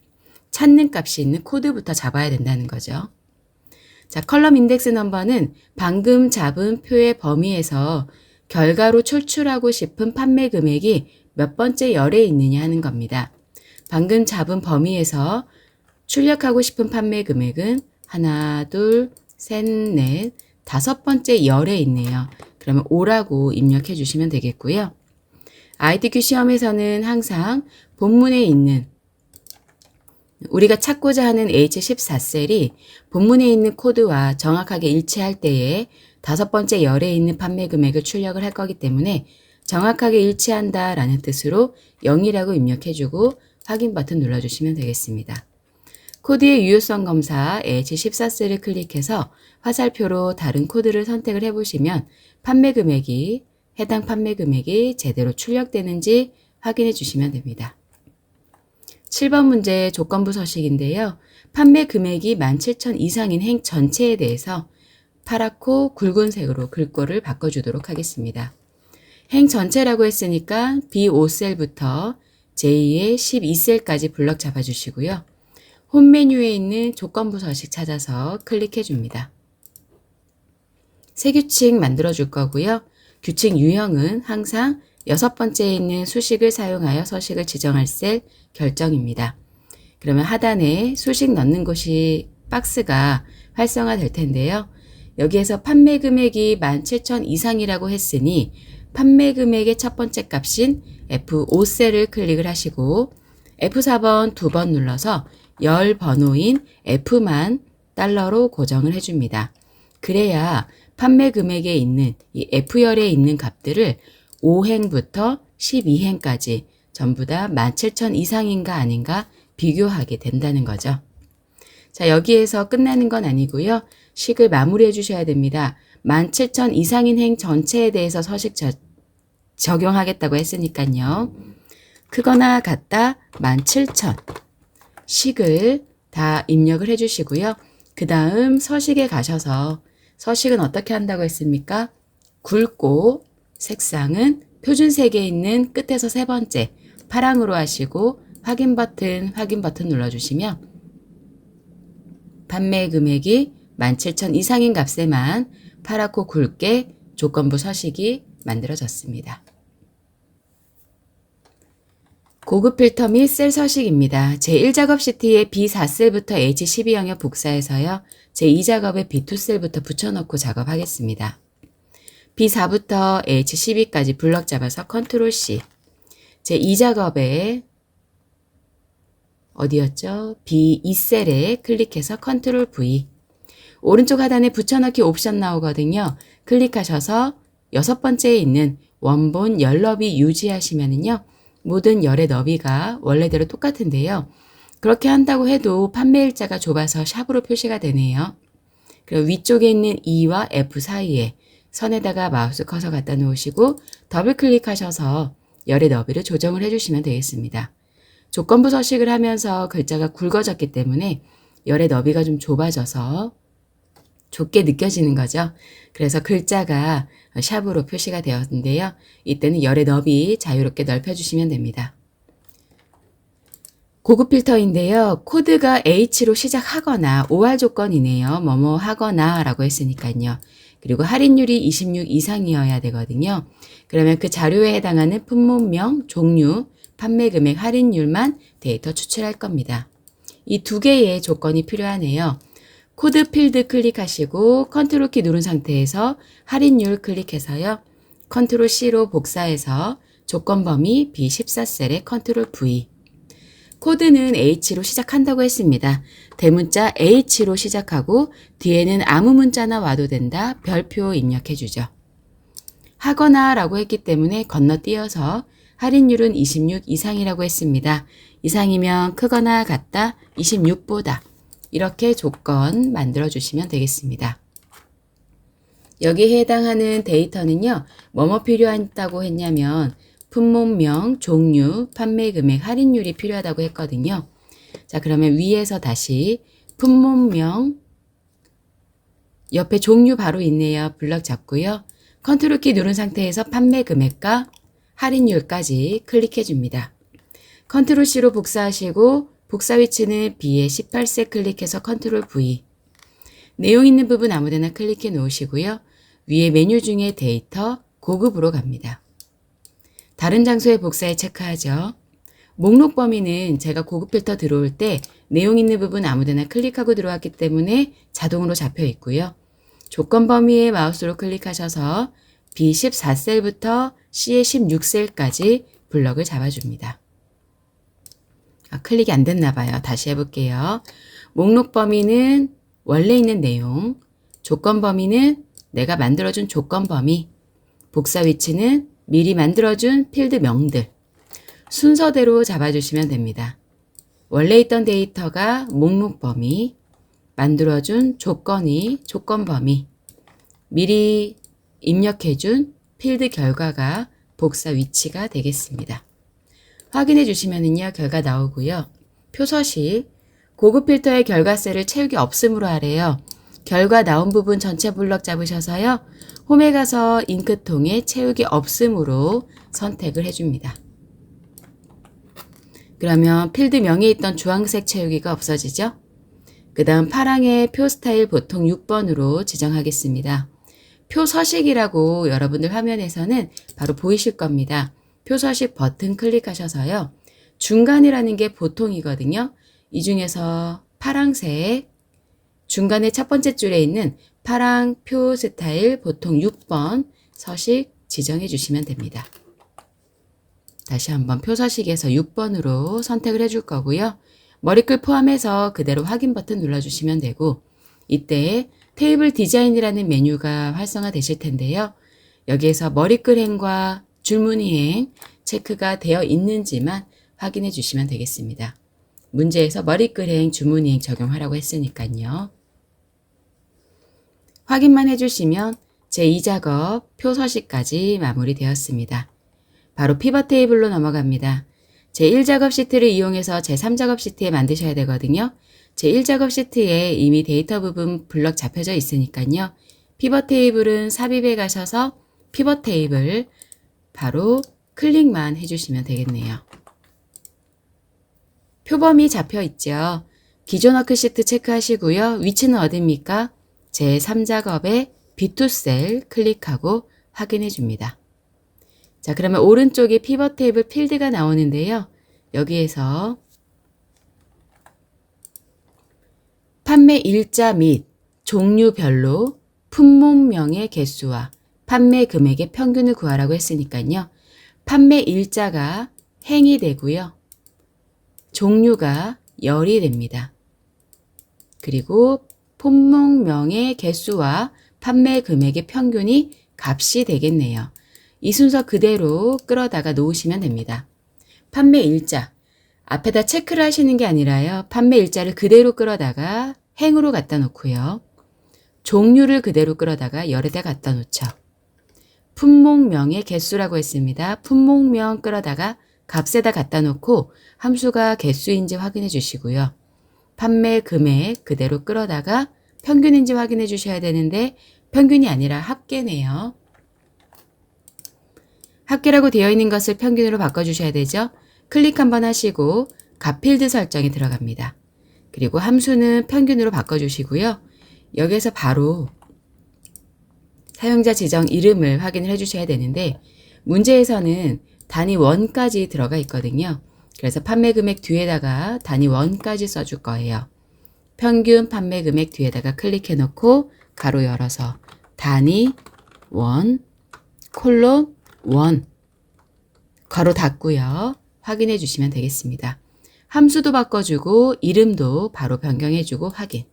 찾는 값이 있는 코드부터 잡아야 된다는 거죠. 자, 컬럼 인덱스 넘버는 방금 잡은 표의 범위에서 결과로 출출하고 싶은 판매 금액이 몇 번째 열에 있느냐 하는 겁니다. 방금 잡은 범위에서 출력하고 싶은 판매 금액은 하나, 둘, 셋, 넷, 다섯 번째 열에 있네요. 그러면 5라고 입력해 주시면 되겠고요. ITQ 시험에서는 항상 본문에 있는 우리가 찾고자 하는 H14셀이 본문에 있는 코드와 정확하게 일치할 때에 다섯 번째 열에 있는 판매 금액을 출력을 할 거기 때문에 정확하게 일치한다 라는 뜻으로 0이라고 입력해주고 확인 버튼 눌러주시면 되겠습니다. 코드의 유효성 검사 H14셀을 클릭해서 화살표로 다른 코드를 선택을 해보시면 해당 판매 금액이 제대로 출력되는지 확인해 주시면 됩니다. 7번 문제 조건부 서식인데요. 판매 금액이 17,000 이상인 행 전체에 대해서 파랗고 굵은색으로 글꼴을 바꿔주도록 하겠습니다. 행 전체라고 했으니까 B5셀부터 제2의 12셀까지 블럭 잡아주시고요. 홈 메뉴에 있는 조건부 서식 찾아서 클릭해 줍니다. 새 규칙 만들어 줄 거고요. 규칙 유형은 항상 6번째에 있는 수식을 사용하여 서식을 지정할 셀 결정입니다. 그러면 하단에 수식 넣는 곳이 박스가 활성화될 텐데요. 여기에서 판매 금액이 17,000 이상이라고 했으니 판매 금액의 첫 번째 값인 F5셀을 클릭을 하시고 F4번 두 번 눌러서 열 번호인 F만 달러로 고정을 해줍니다. 그래야 판매 금액에 있는 이 F열에 있는 값들을 5행부터 12행까지 전부 다 17,000 이상인가 아닌가 비교하게 된다는 거죠. 자, 여기에서 끝나는 건 아니고요. 식을 마무리해 주셔야 됩니다. 17,000 이상인 행 전체에 대해서 서식 적용하겠다고 했으니까요. 크거나 같다 17,000 식을 다 입력을 해 주시고요. 그 다음 서식에 가셔서 서식은 어떻게 한다고 했습니까? 굵고 색상은 표준색에 있는 끝에서 세 번째 파랑으로 하시고 확인 버튼 눌러주시면 판매 금액이 17,000 이상인 값에만 파랗고 굵게 조건부 서식이 만들어졌습니다. 고급 필터 및 셀 서식입니다. 제1작업 시트의 B4셀부터 H12 영역 복사해서요. 제2작업에 B2셀부터 붙여넣고 작업하겠습니다. B4부터 H12까지 블럭 잡아서 컨트롤 C. 제2작업에 어디였죠? B2셀에 클릭해서 컨트롤 V. 오른쪽 하단에 붙여넣기 옵션 나오거든요. 클릭하셔서 6번째에 있는 원본 열 너비 유지하시면은요. 모든 열의 너비가 원래대로 똑같은데요. 그렇게 한다고 해도 판매 일자가 좁아서 샵으로 표시가 되네요. 그리고 위쪽에 있는 E와 F 사이에 선에다가 마우스 커서 갖다 놓으시고 더블 클릭하셔서 열의 너비를 조정을 해주시면 되겠습니다. 조건부 서식을 하면서 글자가 굵어졌기 때문에 열의 너비가 좀 좁아져서 좁게 느껴지는 거죠. 그래서 글자가 샵으로 표시가 되었는데요. 이때는 열의 너비 자유롭게 넓혀주시면 됩니다. 고급 필터인데요. 코드가 H로 시작하거나 OR 조건이네요. 뭐뭐 하거나 라고 했으니까요. 그리고 할인율이 26 이상이어야 되거든요. 그러면 그 자료에 해당하는 품목명, 종류, 판매 금액, 할인율만 데이터 추출할 겁니다. 이 두 개의 조건이 필요하네요. 코드 필드 클릭하시고 컨트롤 키 누른 상태에서 할인율 클릭해서요. 컨트롤 C로 복사해서 조건 범위 B14셀에 컨트롤 V. 코드는 H로 시작한다고 했습니다. 대문자 H로 시작하고 뒤에는 아무 문자나 와도 된다. 별표 입력해주죠. 하거나 라고 했기 때문에 건너뛰어서 할인율은 26 이상이라고 했습니다. 이상이면 크거나 같다, 26보다 이렇게 조건 만들어주시면 되겠습니다. 여기에 해당하는 데이터는요. 뭐뭐 필요하다고 했냐면 품목명, 종류, 판매 금액, 할인율이 필요하다고 했거든요. 자, 그러면 위에서 다시 품목명, 옆에 종류 바로 있네요. 블럭 잡고요. 컨트롤 키 누른 상태에서 판매 금액과 할인율까지 클릭해 줍니다. 컨트롤 C로 복사하시고 복사 위치는 B에 18세 클릭해서 컨트롤 V. 내용 있는 부분 아무데나 클릭해 놓으시고요. 위에 메뉴 중에 데이터, 고급으로 갑니다. 다른 장소에 복사해 체크하죠. 목록 범위는 제가 고급 필터 들어올 때 내용 있는 부분 아무데나 클릭하고 들어왔기 때문에 자동으로 잡혀 있고요. 조건 범위에 마우스로 클릭하셔서 B14셀부터 C의 16셀까지 블럭을 잡아줍니다. 클릭이 안 됐나 봐요. 다시 해볼게요. 목록 범위는 원래 있는 내용, 조건 범위는 내가 만들어준 조건 범위, 복사 위치는 미리 만들어준 필드명들, 순서대로 잡아주시면 됩니다. 원래 있던 데이터가 목록 범위, 만들어준 조건이 조건 범위, 미리 입력해준 필드 결과가 복사 위치가 되겠습니다. 확인해 주시면은요, 결과 나오고요. 표서식, 고급 필터의 결과셀을 채우기 없음으로 하래요. 결과 나온 부분 전체 블럭 잡으셔서요. 홈에 가서 잉크통에 채우기 없음으로 선택을 해줍니다. 그러면 필드명에 있던 주황색 채우기가 없어지죠? 그 다음 파랑의 표 스타일 보통 6번으로 지정하겠습니다. 표 서식이라고 여러분들 화면에서는 바로 보이실 겁니다. 표 서식 버튼 클릭하셔서요. 중간이라는 게 보통이거든요. 이 중에서 파랑색, 중간에 첫 번째 줄에 있는 파랑 표 스타일 보통 6번 서식 지정해 주시면 됩니다. 다시 한번 표 서식에서 6번으로 선택을 해줄 거고요. 머리글 포함해서 그대로 확인 버튼 눌러주시면 되고 이때 테이블 디자인이라는 메뉴가 활성화되실 텐데요. 여기에서 머리글행과 줄무늬행 체크가 되어 있는지만 확인해 주시면 되겠습니다. 문제에서 머리글행, 줄무늬행 적용하라고 했으니까요. 확인만 해주시면 제2작업 표 서식까지 마무리되었습니다. 바로 피벗 테이블로 넘어갑니다. 제1작업 시트를 이용해서 제3작업 시트에 만드셔야 되거든요. 제1작업 시트에 이미 데이터 부분 블럭 잡혀져 있으니까요. 피벗 테이블은 삽입에 가셔서 피벗 테이블 바로 클릭만 해주시면 되겠네요. 표범위 잡혀 있죠. 기존 워크 시트 체크하시고요. 위치는 어디입니까? 제3작업에 B2셀 클릭하고 확인해 줍니다. 자, 그러면 오른쪽에 피벗 테이블 필드가 나오는데요. 여기에서 판매 일자 및 종류별로 품목명의 개수와 판매 금액의 평균을 구하라고 했으니까요. 판매 일자가 행이 되고요. 종류가 열이 됩니다. 그리고 품목명의 개수와 판매 금액의 평균이 값이 되겠네요. 이 순서 그대로 끌어다가 놓으시면 됩니다. 판매 일자, 앞에다 체크를 하시는 게 아니라요. 판매 일자를 그대로 끌어다가 행으로 갖다 놓고요. 종류를 그대로 끌어다가 열에다 갖다 놓죠. 품목명의 개수라고 했습니다. 품목명 끌어다가 값에다 갖다 놓고 함수가 개수인지 확인해 주시고요. 판매 금액 그대로 끌어다가 평균인지 확인해 주셔야 되는데 평균이 아니라 합계네요. 합계라고 되어 있는 것을 평균으로 바꿔주셔야 되죠. 클릭 한번 하시고 값필드 설정에 들어갑니다. 그리고 함수는 평균으로 바꿔주시고요. 여기서 바로 사용자 지정 이름을 확인을 해주셔야 되는데 문제에서는 단위 1까지 들어가 있거든요. 그래서 판매 금액 뒤에다가 단위 1까지 써줄 거예요. 평균 판매 금액 뒤에다가 클릭해 놓고 가로 열어서 단위 1 콜론 1 가로 닫고요. 확인해 주시면 되겠습니다. 함수도 바꿔주고 이름도 바로 변경해주고 확인.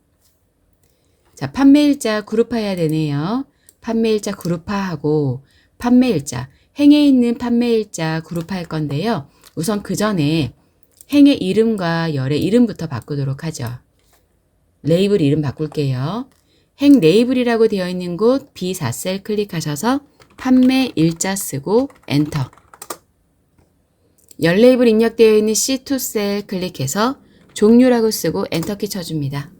자, 판매일자 그룹화해야 되네요. 판매일자 그룹화하고 판매일자, 행에 있는 판매일자 그룹화할 건데요. 우선 그 전에 행의 이름과 열의 이름부터 바꾸도록 하죠. 레이블 이름 바꿀게요. 행 레이블이라고 되어 있는 곳 B4셀 클릭하셔서 판매일자 쓰고 엔터. 열 레이블 입력되어 있는 C2셀 클릭해서 종류라고 쓰고 엔터키 쳐줍니다.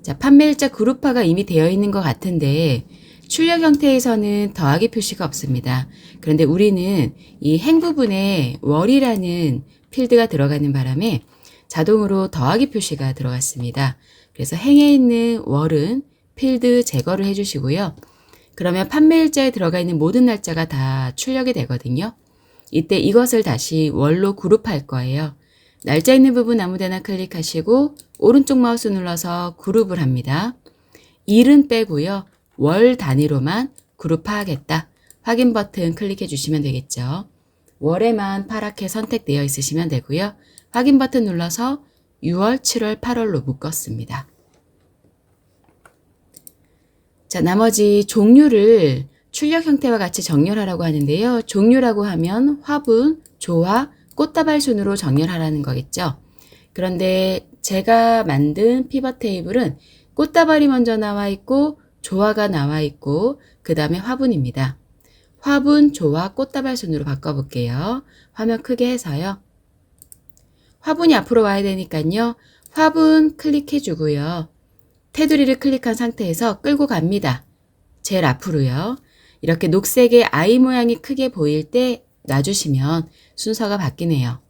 자, 판매일자 그룹화가 이미 되어 있는 것 같은데 출력 형태에서는 더하기 표시가 없습니다. 그런데 우리는 이 행 부분에 월이라는 필드가 들어가는 바람에 자동으로 더하기 표시가 들어갔습니다. 그래서 행에 있는 월은 필드 제거를 해주시고요. 그러면 판매일자에 들어가 있는 모든 날짜가 다 출력이 되거든요. 이때 이것을 다시 월로 그룹할 거예요. 날짜 있는 부분 아무데나 클릭하시고 오른쪽 마우스 눌러서 그룹을 합니다. 일은 빼고요. 월 단위로만 그룹화하겠다. 확인 버튼 클릭해 주시면 되겠죠. 월에만 파랗게 선택되어 있으시면 되고요. 확인 버튼 눌러서 6월, 7월, 8월로 묶었습니다. 자, 나머지 종류를 출력 형태와 같이 정렬하라고 하는데요. 종류라고 하면 화분, 조화, 꽃다발 순으로 정렬하라는 거겠죠. 그런데 제가 만든 피벗 테이블은 꽃다발이 먼저 나와 있고 조화가 나와 있고 그 다음에 화분입니다. 화분, 조화, 꽃다발 순으로 바꿔볼게요. 화면 크게 해서요. 화분이 앞으로 와야 되니까요. 화분 클릭해 주고요. 테두리를 클릭한 상태에서 끌고 갑니다. 제일 앞으로요. 이렇게 녹색의 아이 모양이 크게 보일 때 놔주시면 순서가 바뀌네요.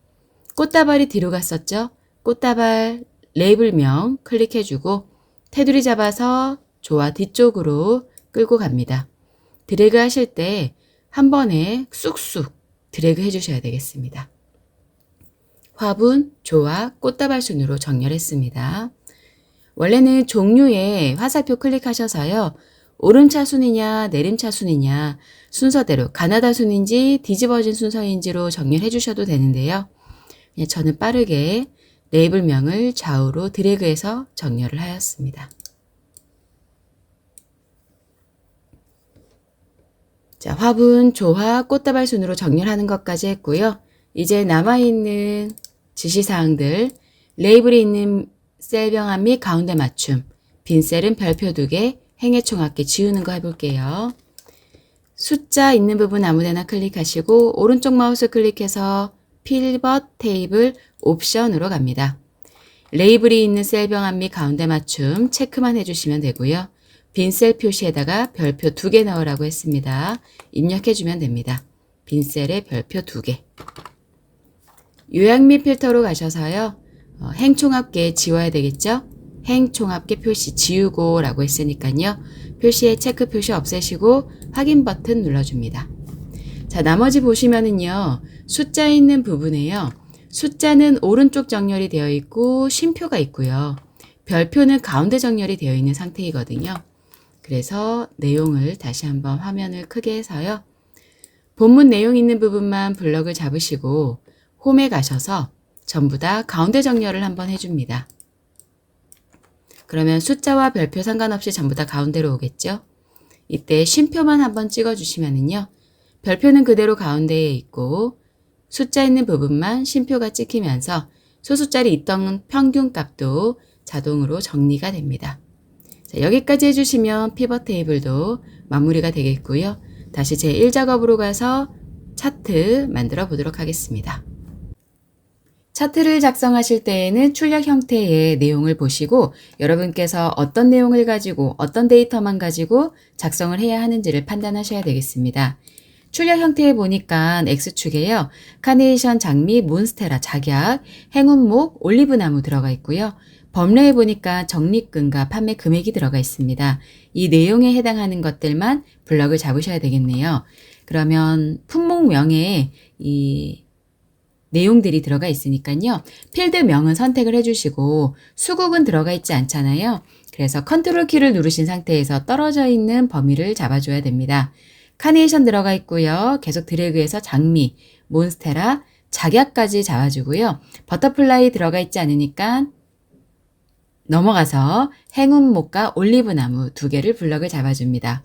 꽃다발이 뒤로 갔었죠? 꽃다발 레이블명 클릭해주고 테두리 잡아서 조화 뒤쪽으로 끌고 갑니다. 드래그 하실 때 한 번에 쑥쑥 드래그 해주셔야 되겠습니다. 화분, 조화, 꽃다발 순으로 정렬했습니다. 원래는 종류에 화살표 클릭하셔서요. 오름차순이냐 내림차순이냐 순서대로 가나다 순인지 뒤집어진 순서인지로 정렬해 주셔도 되는데요. 그냥 저는 빠르게 레이블명을 좌우로 드래그해서 정렬을 하였습니다. 자, 화분, 조화, 꽃다발 순으로 정렬하는 것까지 했고요. 이제 남아있는 지시사항들, 레이블이 있는 셀병합 및 가운데 맞춤, 빈 셀은 별표 2개, 행의 총합계 지우는 거 해볼게요. 숫자 있는 부분 아무데나 클릭하시고 오른쪽 마우스 클릭해서 피벗 테이블 옵션으로 갑니다. 레이블이 있는 셀병합 및 가운데 맞춤 체크만 해주시면 되고요. 빈 셀 표시에다가 별표 2개 넣으라고 했습니다. 입력해주면 됩니다. 빈 셀에 별표 2개. 요약 및 필터로 가셔서요. 행총합계 지워야 되겠죠? 행총합계 표시 지우고 라고 했으니까요. 표시에 체크 표시 없애시고 확인 버튼 눌러줍니다. 자, 나머지 보시면은요. 숫자 있는 부분에요. 숫자는 오른쪽 정렬이 되어 있고 쉼표가 있고요. 별표는 가운데 정렬이 되어 있는 상태이거든요. 그래서 내용을 다시 한번 화면을 크게 해서요. 본문 내용 있는 부분만 블럭을 잡으시고 홈에 가셔서 전부 다 가운데 정렬을 한번 해줍니다. 그러면 숫자와 별표 상관없이 전부 다 가운데로 오겠죠? 이때 쉼표만 한번 찍어주시면은요. 별표는 그대로 가운데에 있고 숫자 있는 부분만 쉼표가 찍히면서 소수자리 있던 평균값도 자동으로 정리가 됩니다. 자, 여기까지 해주시면 피벗 테이블도 마무리가 되겠고요. 다시 제1작업으로 가서 차트 만들어 보도록 하겠습니다. 차트를 작성하실 때에는 출력 형태의 내용을 보시고 여러분께서 어떤 내용을 가지고 어떤 데이터만 가지고 작성을 해야 하는지를 판단하셔야 되겠습니다. 출력 형태에 보니까 X축에요. 카네이션, 장미, 몬스테라, 작약, 행운목, 올리브나무 들어가 있고요. 범례에 보니까 적립금과 판매 금액이 들어가 있습니다. 이 내용에 해당하는 것들만 블럭을 잡으셔야 되겠네요. 그러면 품목명에 이 내용들이 들어가 있으니까요. 필드명은 선택을 해주시고 수국은 들어가 있지 않잖아요. 그래서 컨트롤 키를 누르신 상태에서 떨어져 있는 범위를 잡아줘야 됩니다. 카네이션 들어가 있고요. 계속 드래그해서 장미, 몬스테라, 작약까지 잡아주고요. 버터플라이 들어가 있지 않으니까 넘어가서 행운목과 올리브나무 2개를 블럭을 잡아줍니다.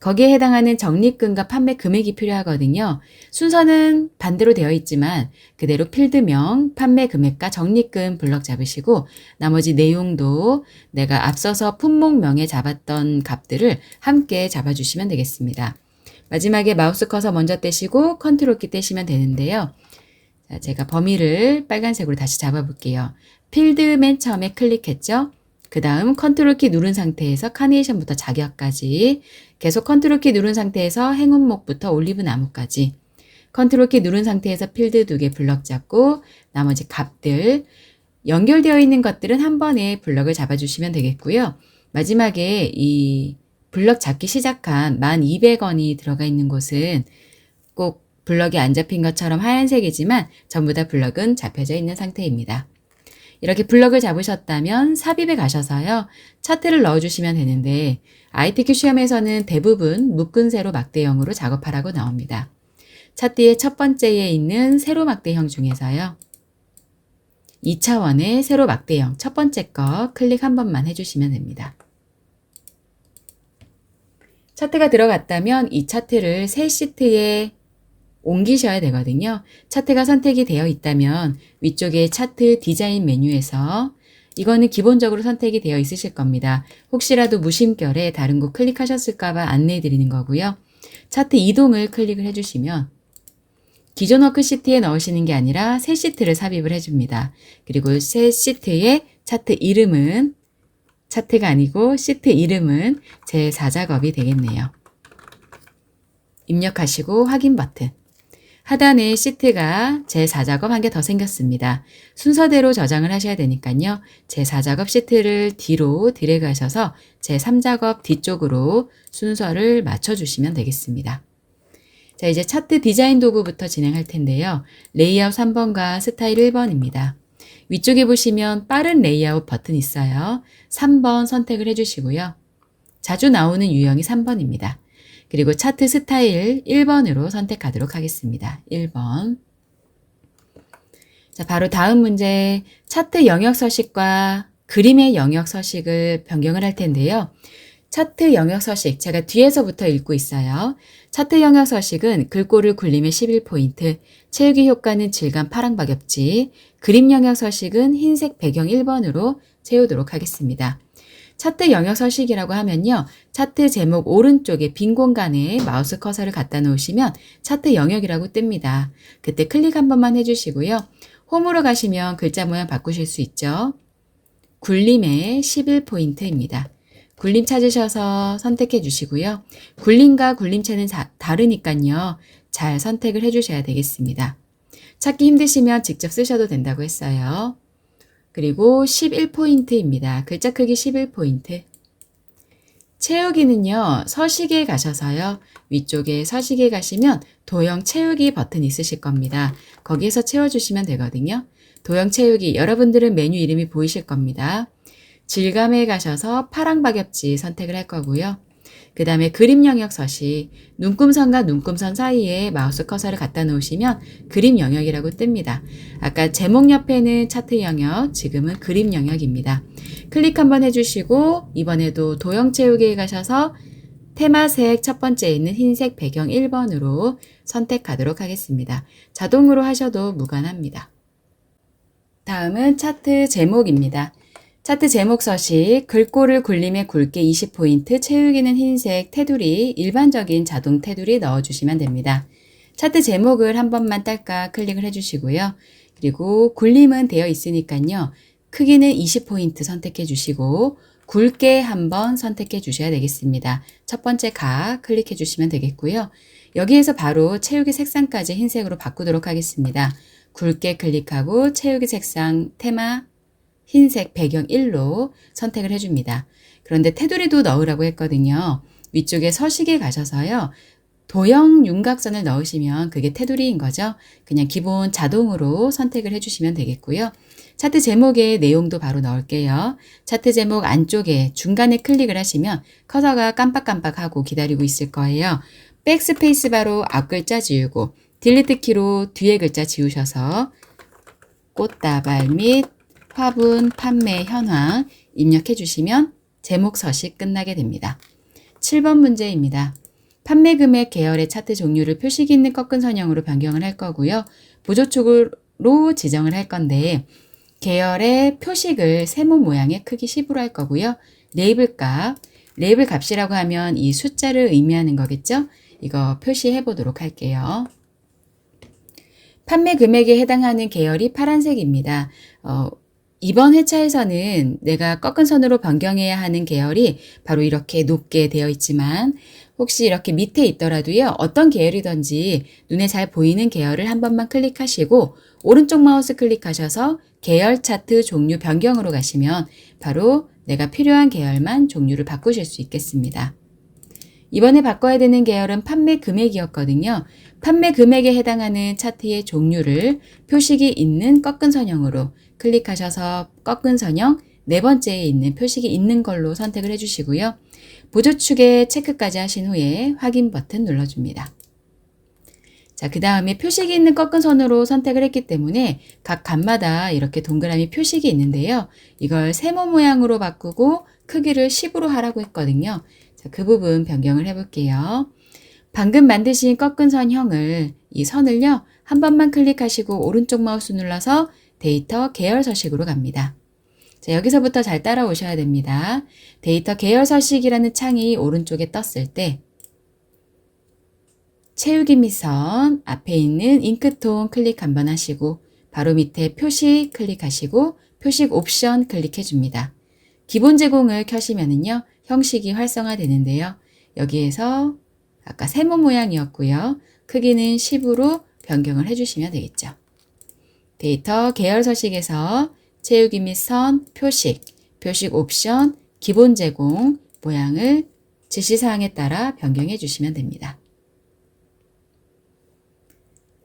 거기에 해당하는 적립금과 판매 금액이 필요하거든요. 순서는 반대로 되어 있지만 그대로 필드명, 판매 금액과 적립금 블럭 잡으시고 나머지 내용도 내가 앞서서 품목명에 잡았던 값들을 함께 잡아주시면 되겠습니다. 마지막에 마우스 커서 먼저 떼시고 컨트롤 키 떼시면 되는데요. 자, 제가 범위를 빨간색으로 다시 잡아볼게요. 필드 맨 처음에 클릭했죠. 그 다음 컨트롤 키 누른 상태에서 카네이션부터 작약까지, 계속 컨트롤 키 누른 상태에서 행운목부터 올리브 나무까지, 컨트롤 키 누른 상태에서 필드 2개 블럭 잡고 나머지 값들, 연결되어 있는 것들은 한 번에 블럭을 잡아주시면 되겠고요. 마지막에 이 블럭 잡기 시작한 1200원이 들어가 있는 곳은 꼭 블럭이 안 잡힌 것처럼 하얀색이지만 전부 다 블럭은 잡혀져 있는 상태입니다. 이렇게 블럭을 잡으셨다면 삽입에 가셔서요. 차트를 넣어주시면 되는데 ITQ 시험에서는 대부분 묶은 세로 막대형으로 작업하라고 나옵니다. 차트의 첫 번째에 있는 세로 막대형 중에서요. 2차원의 세로 막대형 첫 번째 거 클릭 한 번만 해주시면 됩니다. 차트가 들어갔다면 이 차트를 새 시트에 옮기셔야 되거든요. 차트가 선택이 되어 있다면 위쪽에 차트 디자인 메뉴에서 이거는 기본적으로 선택이 되어 있으실 겁니다. 혹시라도 무심결에 다른 곳 클릭하셨을까봐 안내해 드리는 거고요. 차트 이동을 클릭을 해주시면 기존 워크시트에 넣으시는 게 아니라 새 시트를 삽입을 해줍니다. 그리고 새 시트의 차트 이름은 차트가 아니고 시트 이름은 제4작업이 되겠네요. 입력하시고 확인 버튼. 하단에 시트가 제4작업 한 개 더 생겼습니다. 순서대로 저장을 하셔야 되니까요. 제4작업 시트를 뒤로 드래그 하셔서 제3작업 뒤쪽으로 순서를 맞춰주시면 되겠습니다. 자, 이제 차트 디자인 도구부터 진행할 텐데요. 레이아웃 3번과 스타일 1번입니다. 위쪽에 보시면 빠른 레이아웃 버튼 있어요. 3번 선택을 해주시고요. 자주 나오는 유형이 3번입니다. 그리고 차트 스타일 1번으로 선택하도록 하겠습니다. 1번. 자, 바로 다음 문제 차트 영역 서식과 그림의 영역 서식을 변경을 할 텐데요. 차트 영역 서식 제가 뒤에서부터 읽고 있어요. 차트 영역 서식은 글꼴을 굴림에 11포인트, 채우기 효과는 질감 파랑 박엽지, 그림 영역 서식은 흰색 배경 1번으로 채우도록 하겠습니다. 차트 영역 서식이라고 하면요. 차트 제목 오른쪽에 빈 공간에 마우스 커서를 갖다 놓으시면 차트 영역이라고 뜹니다. 그때 클릭 한 번만 해주시고요. 홈으로 가시면 글자 모양 바꾸실 수 있죠. 굴림에 11포인트입니다. 굴림 찾으셔서 선택해 주시고요. 굴림과 굴림체는 다르니까요. 잘 선택을 해 주셔야 되겠습니다. 찾기 힘드시면 직접 쓰셔도 된다고 했어요. 그리고 11포인트입니다. 글자 크기 11포인트. 채우기는요. 서식에 가셔서요. 위쪽에 서식에 가시면 도형 채우기 버튼 있으실 겁니다. 거기에서 채워주시면 되거든요. 도형 채우기 여러분들은 메뉴 이름이 보이실 겁니다. 질감에 가셔서 파랑 박엽지 선택을 할 거고요. 그 다음에 그림 영역 서식, 눈금선과 눈금선 사이에 마우스 커서를 갖다 놓으시면 그림 영역이라고 뜹니다. 아까 제목 옆에는 차트 영역, 지금은 그림 영역입니다. 클릭 한번 해주시고 이번에도 도형 채우기에 가셔서 테마색 첫 번째에 있는 흰색 배경 1번으로 선택하도록 하겠습니다. 자동으로 하셔도 무관합니다. 다음은 차트 제목입니다. 차트 제목 서식, 글꼴을 굴림에 굵게 20포인트, 채우기는 흰색, 테두리, 일반적인 자동 테두리 넣어주시면 됩니다. 차트 제목을 한 번만 딸까 클릭을 해주시고요. 그리고 굴림은 되어 있으니까요. 크기는 20포인트 선택해 주시고 굵게 한번 선택해 주셔야 되겠습니다. 첫 번째 각 클릭해 주시면 되겠고요. 여기에서 바로 채우기 색상까지 흰색으로 바꾸도록 하겠습니다. 굵게 클릭하고 채우기 색상 테마 흰색 배경 1로 선택을 해줍니다. 그런데 테두리도 넣으라고 했거든요. 위쪽에 서식에 가셔서요. 도형 윤곽선을 넣으시면 그게 테두리인 거죠. 그냥 기본 자동으로 선택을 해주시면 되겠고요. 차트 제목에 내용도 바로 넣을게요. 차트 제목 안쪽에 중간에 클릭을 하시면 커서가 깜빡깜빡하고 기다리고 있을 거예요. 백스페이스 바로 앞 글자 지우고 딜리트 키로 뒤에 글자 지우셔서 꽃다발 및 화분 판매 현황 입력해 주시면 제목 서식 끝나게 됩니다. 7번 문제입니다. 판매 금액 계열의 차트 종류를 표식이 있는 꺾은 선형으로 변경을 할 거고요. 보조축으로 지정을 할 건데 계열의 표식을 세모 모양의 크기 10으로 할 거고요. 레이블 값이라고 하면 이 숫자를 의미하는 거겠죠? 이거 표시해 보도록 할게요. 판매 금액에 해당하는 계열이 파란색입니다. 이번 회차에서는 내가 꺾은 선으로 변경해야 하는 계열이 바로 이렇게 높게 되어 있지만 혹시 이렇게 밑에 있더라도요. 어떤 계열이든지 눈에 잘 보이는 계열을 한 번만 클릭하시고 오른쪽 마우스 클릭하셔서 계열 차트 종류 변경으로 가시면 바로 내가 필요한 계열만 종류를 바꾸실 수 있겠습니다. 이번에 바꿔야 되는 계열은 판매 금액이었거든요. 판매 금액에 해당하는 차트의 종류를 표식이 있는 꺾은 선형으로 클릭하셔서 꺾은 선형 네 번째에 있는 표식이 있는 걸로 선택을 해주시고요. 보조축에 체크까지 하신 후에 확인 버튼 눌러줍니다. 자, 그 다음에 표식이 있는 꺾은 선으로 선택을 했기 때문에 각 값마다 이렇게 동그라미 표식이 있는데요. 이걸 세모 모양으로 바꾸고 크기를 10으로 하라고 했거든요. 자, 그 부분 변경을 해볼게요. 방금 만드신 꺾은 선형을 이 선을요. 한 번만 클릭하시고 오른쪽 마우스 눌러서 데이터 계열 서식으로 갑니다. 자, 여기서부터 잘 따라오셔야 됩니다. 데이터 계열 서식이라는 창이 오른쪽에 떴을 때 채우기 미선 앞에 있는 잉크톤 클릭 한번 하시고 바로 밑에 표식 클릭하시고 표식 옵션 클릭해 줍니다. 기본 제공을 켜시면은요. 형식이 활성화되는데요. 여기에서 아까 세모 모양이었고요. 크기는 10으로 변경을 해주시면 되겠죠. 데이터 계열 서식에서 채우기 및 선, 표식, 표식 옵션, 기본 제공, 모양을 지시사항에 따라 변경해 주시면 됩니다.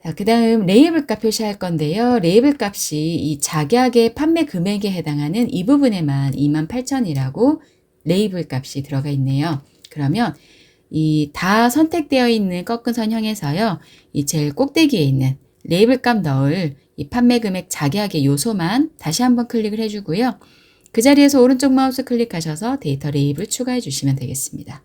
자, 그 다음 레이블 값 표시할 건데요. 레이블 값이 이 작약의 판매 금액에 해당하는 이 부분에만 28,000이라고 레이블 값이 들어가 있네요. 그러면 이 다 선택되어 있는 꺾은 선형에서요. 이 제일 꼭대기에 있는 레이블 값 넣을 이 판매 금액 작약의 요소만 다시 한번 클릭을 해주고요. 그 자리에서 오른쪽 마우스 클릭하셔서 데이터 레이블 추가해 주시면 되겠습니다.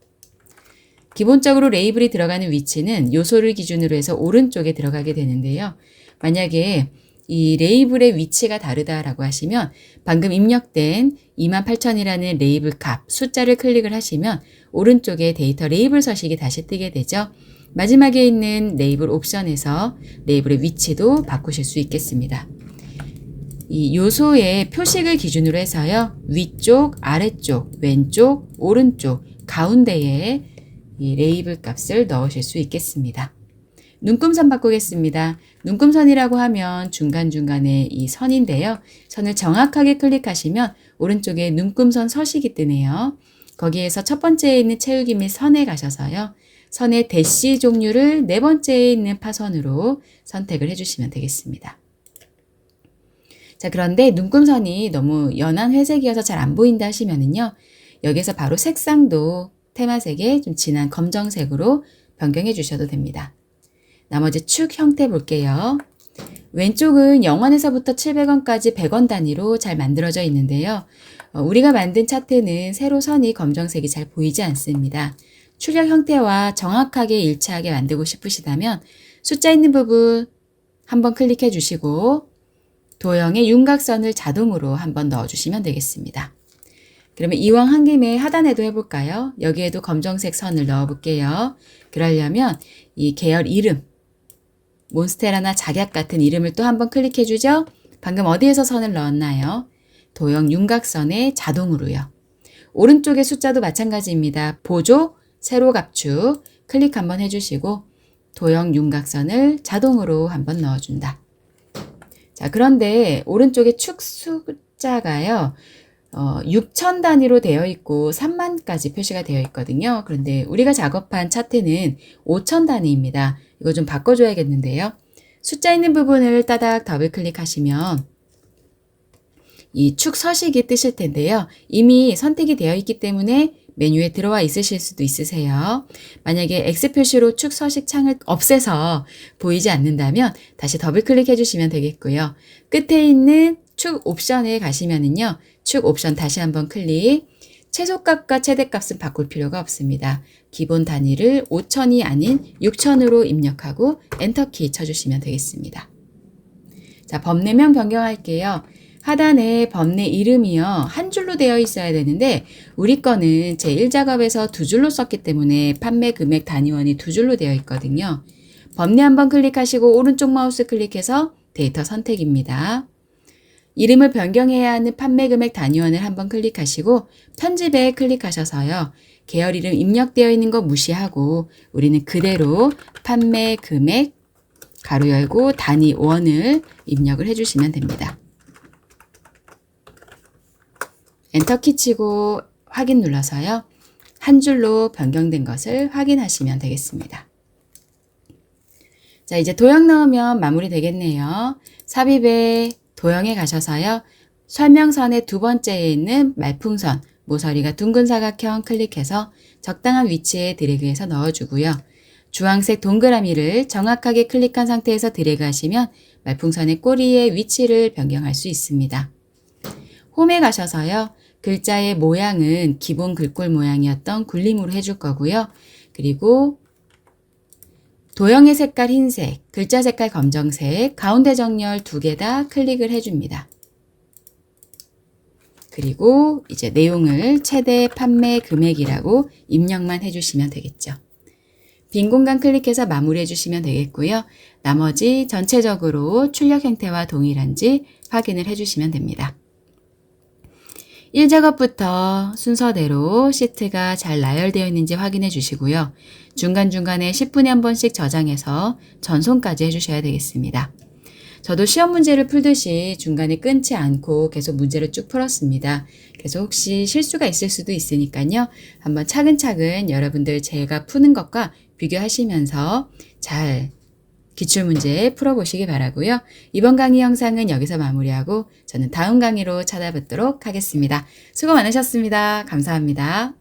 기본적으로 레이블이 들어가는 위치는 요소를 기준으로 해서 오른쪽에 들어가게 되는데요. 만약에 이 레이블의 위치가 다르다라고 하시면 방금 입력된 28,000이라는 레이블 값 숫자를 클릭을 하시면 오른쪽에 데이터 레이블 서식이 다시 뜨게 되죠. 마지막에 있는 레이블 옵션에서 레이블의 위치도 바꾸실 수 있겠습니다. 이 요소의 표식을 기준으로 해서요. 위쪽, 아래쪽, 왼쪽, 오른쪽, 가운데에 이 레이블 값을 넣으실 수 있겠습니다. 눈금선 바꾸겠습니다. 눈금선이라고 하면 중간중간에 이 선인데요. 선을 정확하게 클릭하시면 오른쪽에 눈금선 서식이 뜨네요. 거기에서 첫 번째에 있는 채우기 및 선에 가셔서요. 선의 대시 종류를 네 번째에 있는 파선으로 선택을 해주시면 되겠습니다. 자, 그런데 눈금선이 너무 연한 회색이어서 잘 안 보인다 하시면은요. 여기서 바로 색상도 테마색에 좀 진한 검정색으로 변경해 주셔도 됩니다. 나머지 축 형태 볼게요. 왼쪽은 0원에서부터 700원까지 100원 단위로 잘 만들어져 있는데요. 우리가 만든 차트는 세로 선이 검정색이 잘 보이지 않습니다. 출력 형태와 정확하게 일치하게 만들고 싶으시다면 숫자 있는 부분 한번 클릭해 주시고 도형의 윤곽선을 자동으로 한번 넣어주시면 되겠습니다. 그러면 이왕 한 김에 하단에도 해볼까요? 여기에도 검정색 선을 넣어볼게요. 그러려면 이 계열 이름 몬스테라나 작약 같은 이름을 또 한번 클릭해 주죠. 방금 어디에서 선을 넣었나요? 도형 윤곽선에 자동으로요. 오른쪽의 숫자도 마찬가지입니다. 보조, 세로 갑축 클릭 한번 해주시고 도형 윤곽선을 자동으로 한번 넣어준다. 자, 그런데 오른쪽에 축 숫자가요. 6천 단위로 되어 있고 3만까지 표시가 되어 있거든요. 그런데 우리가 작업한 차트는 5천 단위입니다. 이거 좀 바꿔줘야겠는데요. 숫자 있는 부분을 따닥 더블 클릭하시면 이 축 서식이 뜨실 텐데요. 이미 선택이 되어 있기 때문에 메뉴에 들어와 있으실 수도 있으세요. 만약에 X 표시로 축 서식 창을 없애서 보이지 않는다면 다시 더블 클릭해 주시면 되겠고요. 끝에 있는 축 옵션에 가시면은요. 축 옵션 다시 한번 클릭. 최소값과 최대값은 바꿀 필요가 없습니다. 기본 단위를 5천이 아닌 6천으로 입력하고 엔터키 쳐주시면 되겠습니다. 자, 범례명 변경할게요. 하단에 범례 이름이요. 한 줄로 되어 있어야 되는데 우리 거는 제1작업에서 두 줄로 썼기 때문에 판매 금액 단위원이 두 줄로 되어 있거든요. 범례 한번 클릭하시고 오른쪽 마우스 클릭해서 데이터 선택입니다. 이름을 변경해야 하는 판매 금액 단위원을 한번 클릭하시고 편집에 클릭하셔서요. 계열 이름 입력되어 있는 거 무시하고 우리는 그대로 판매 금액 가로 열고 단위원을 입력을 해주시면 됩니다. 엔터키 치고 확인 눌러서요. 한 줄로 변경된 것을 확인하시면 되겠습니다. 자, 이제 도형 넣으면 마무리 되겠네요. 삽입에 도형에 가셔서요. 설명선의 두 번째에 있는 말풍선, 모서리가 둥근 사각형 클릭해서 적당한 위치에 드래그해서 넣어주고요. 주황색 동그라미를 정확하게 클릭한 상태에서 드래그 하시면 말풍선의 꼬리의 위치를 변경할 수 있습니다. 홈에 가셔서요. 글자의 모양은 기본 글꼴 모양이었던 굴림으로 해줄 거고요. 그리고 도형의 색깔 흰색, 글자 색깔 검정색, 가운데 정렬 두 개 다 클릭을 해줍니다. 그리고 이제 내용을 최대 판매 금액이라고 입력만 해주시면 되겠죠. 빈 공간 클릭해서 마무리해 주시면 되겠고요. 나머지 전체적으로 출력 형태와 동일한지 확인을 해주시면 됩니다. 1작업부터 순서대로 시트가 잘 나열되어 있는지 확인해 주시고요. 중간중간에 10분에 한 번씩 저장해서 전송까지 해주셔야 되겠습니다. 저도 시험 문제를 풀듯이 중간에 끊지 않고 계속 문제를 쭉 풀었습니다. 그래서 혹시 실수가 있을 수도 있으니까요. 한번 차근차근 여러분들 제가 푸는 것과 비교하시면서 잘 기출문제 풀어보시기 바라고요. 이번 강의 영상은 여기서 마무리하고 저는 다음 강의로 찾아뵙도록 하겠습니다. 수고 많으셨습니다. 감사합니다.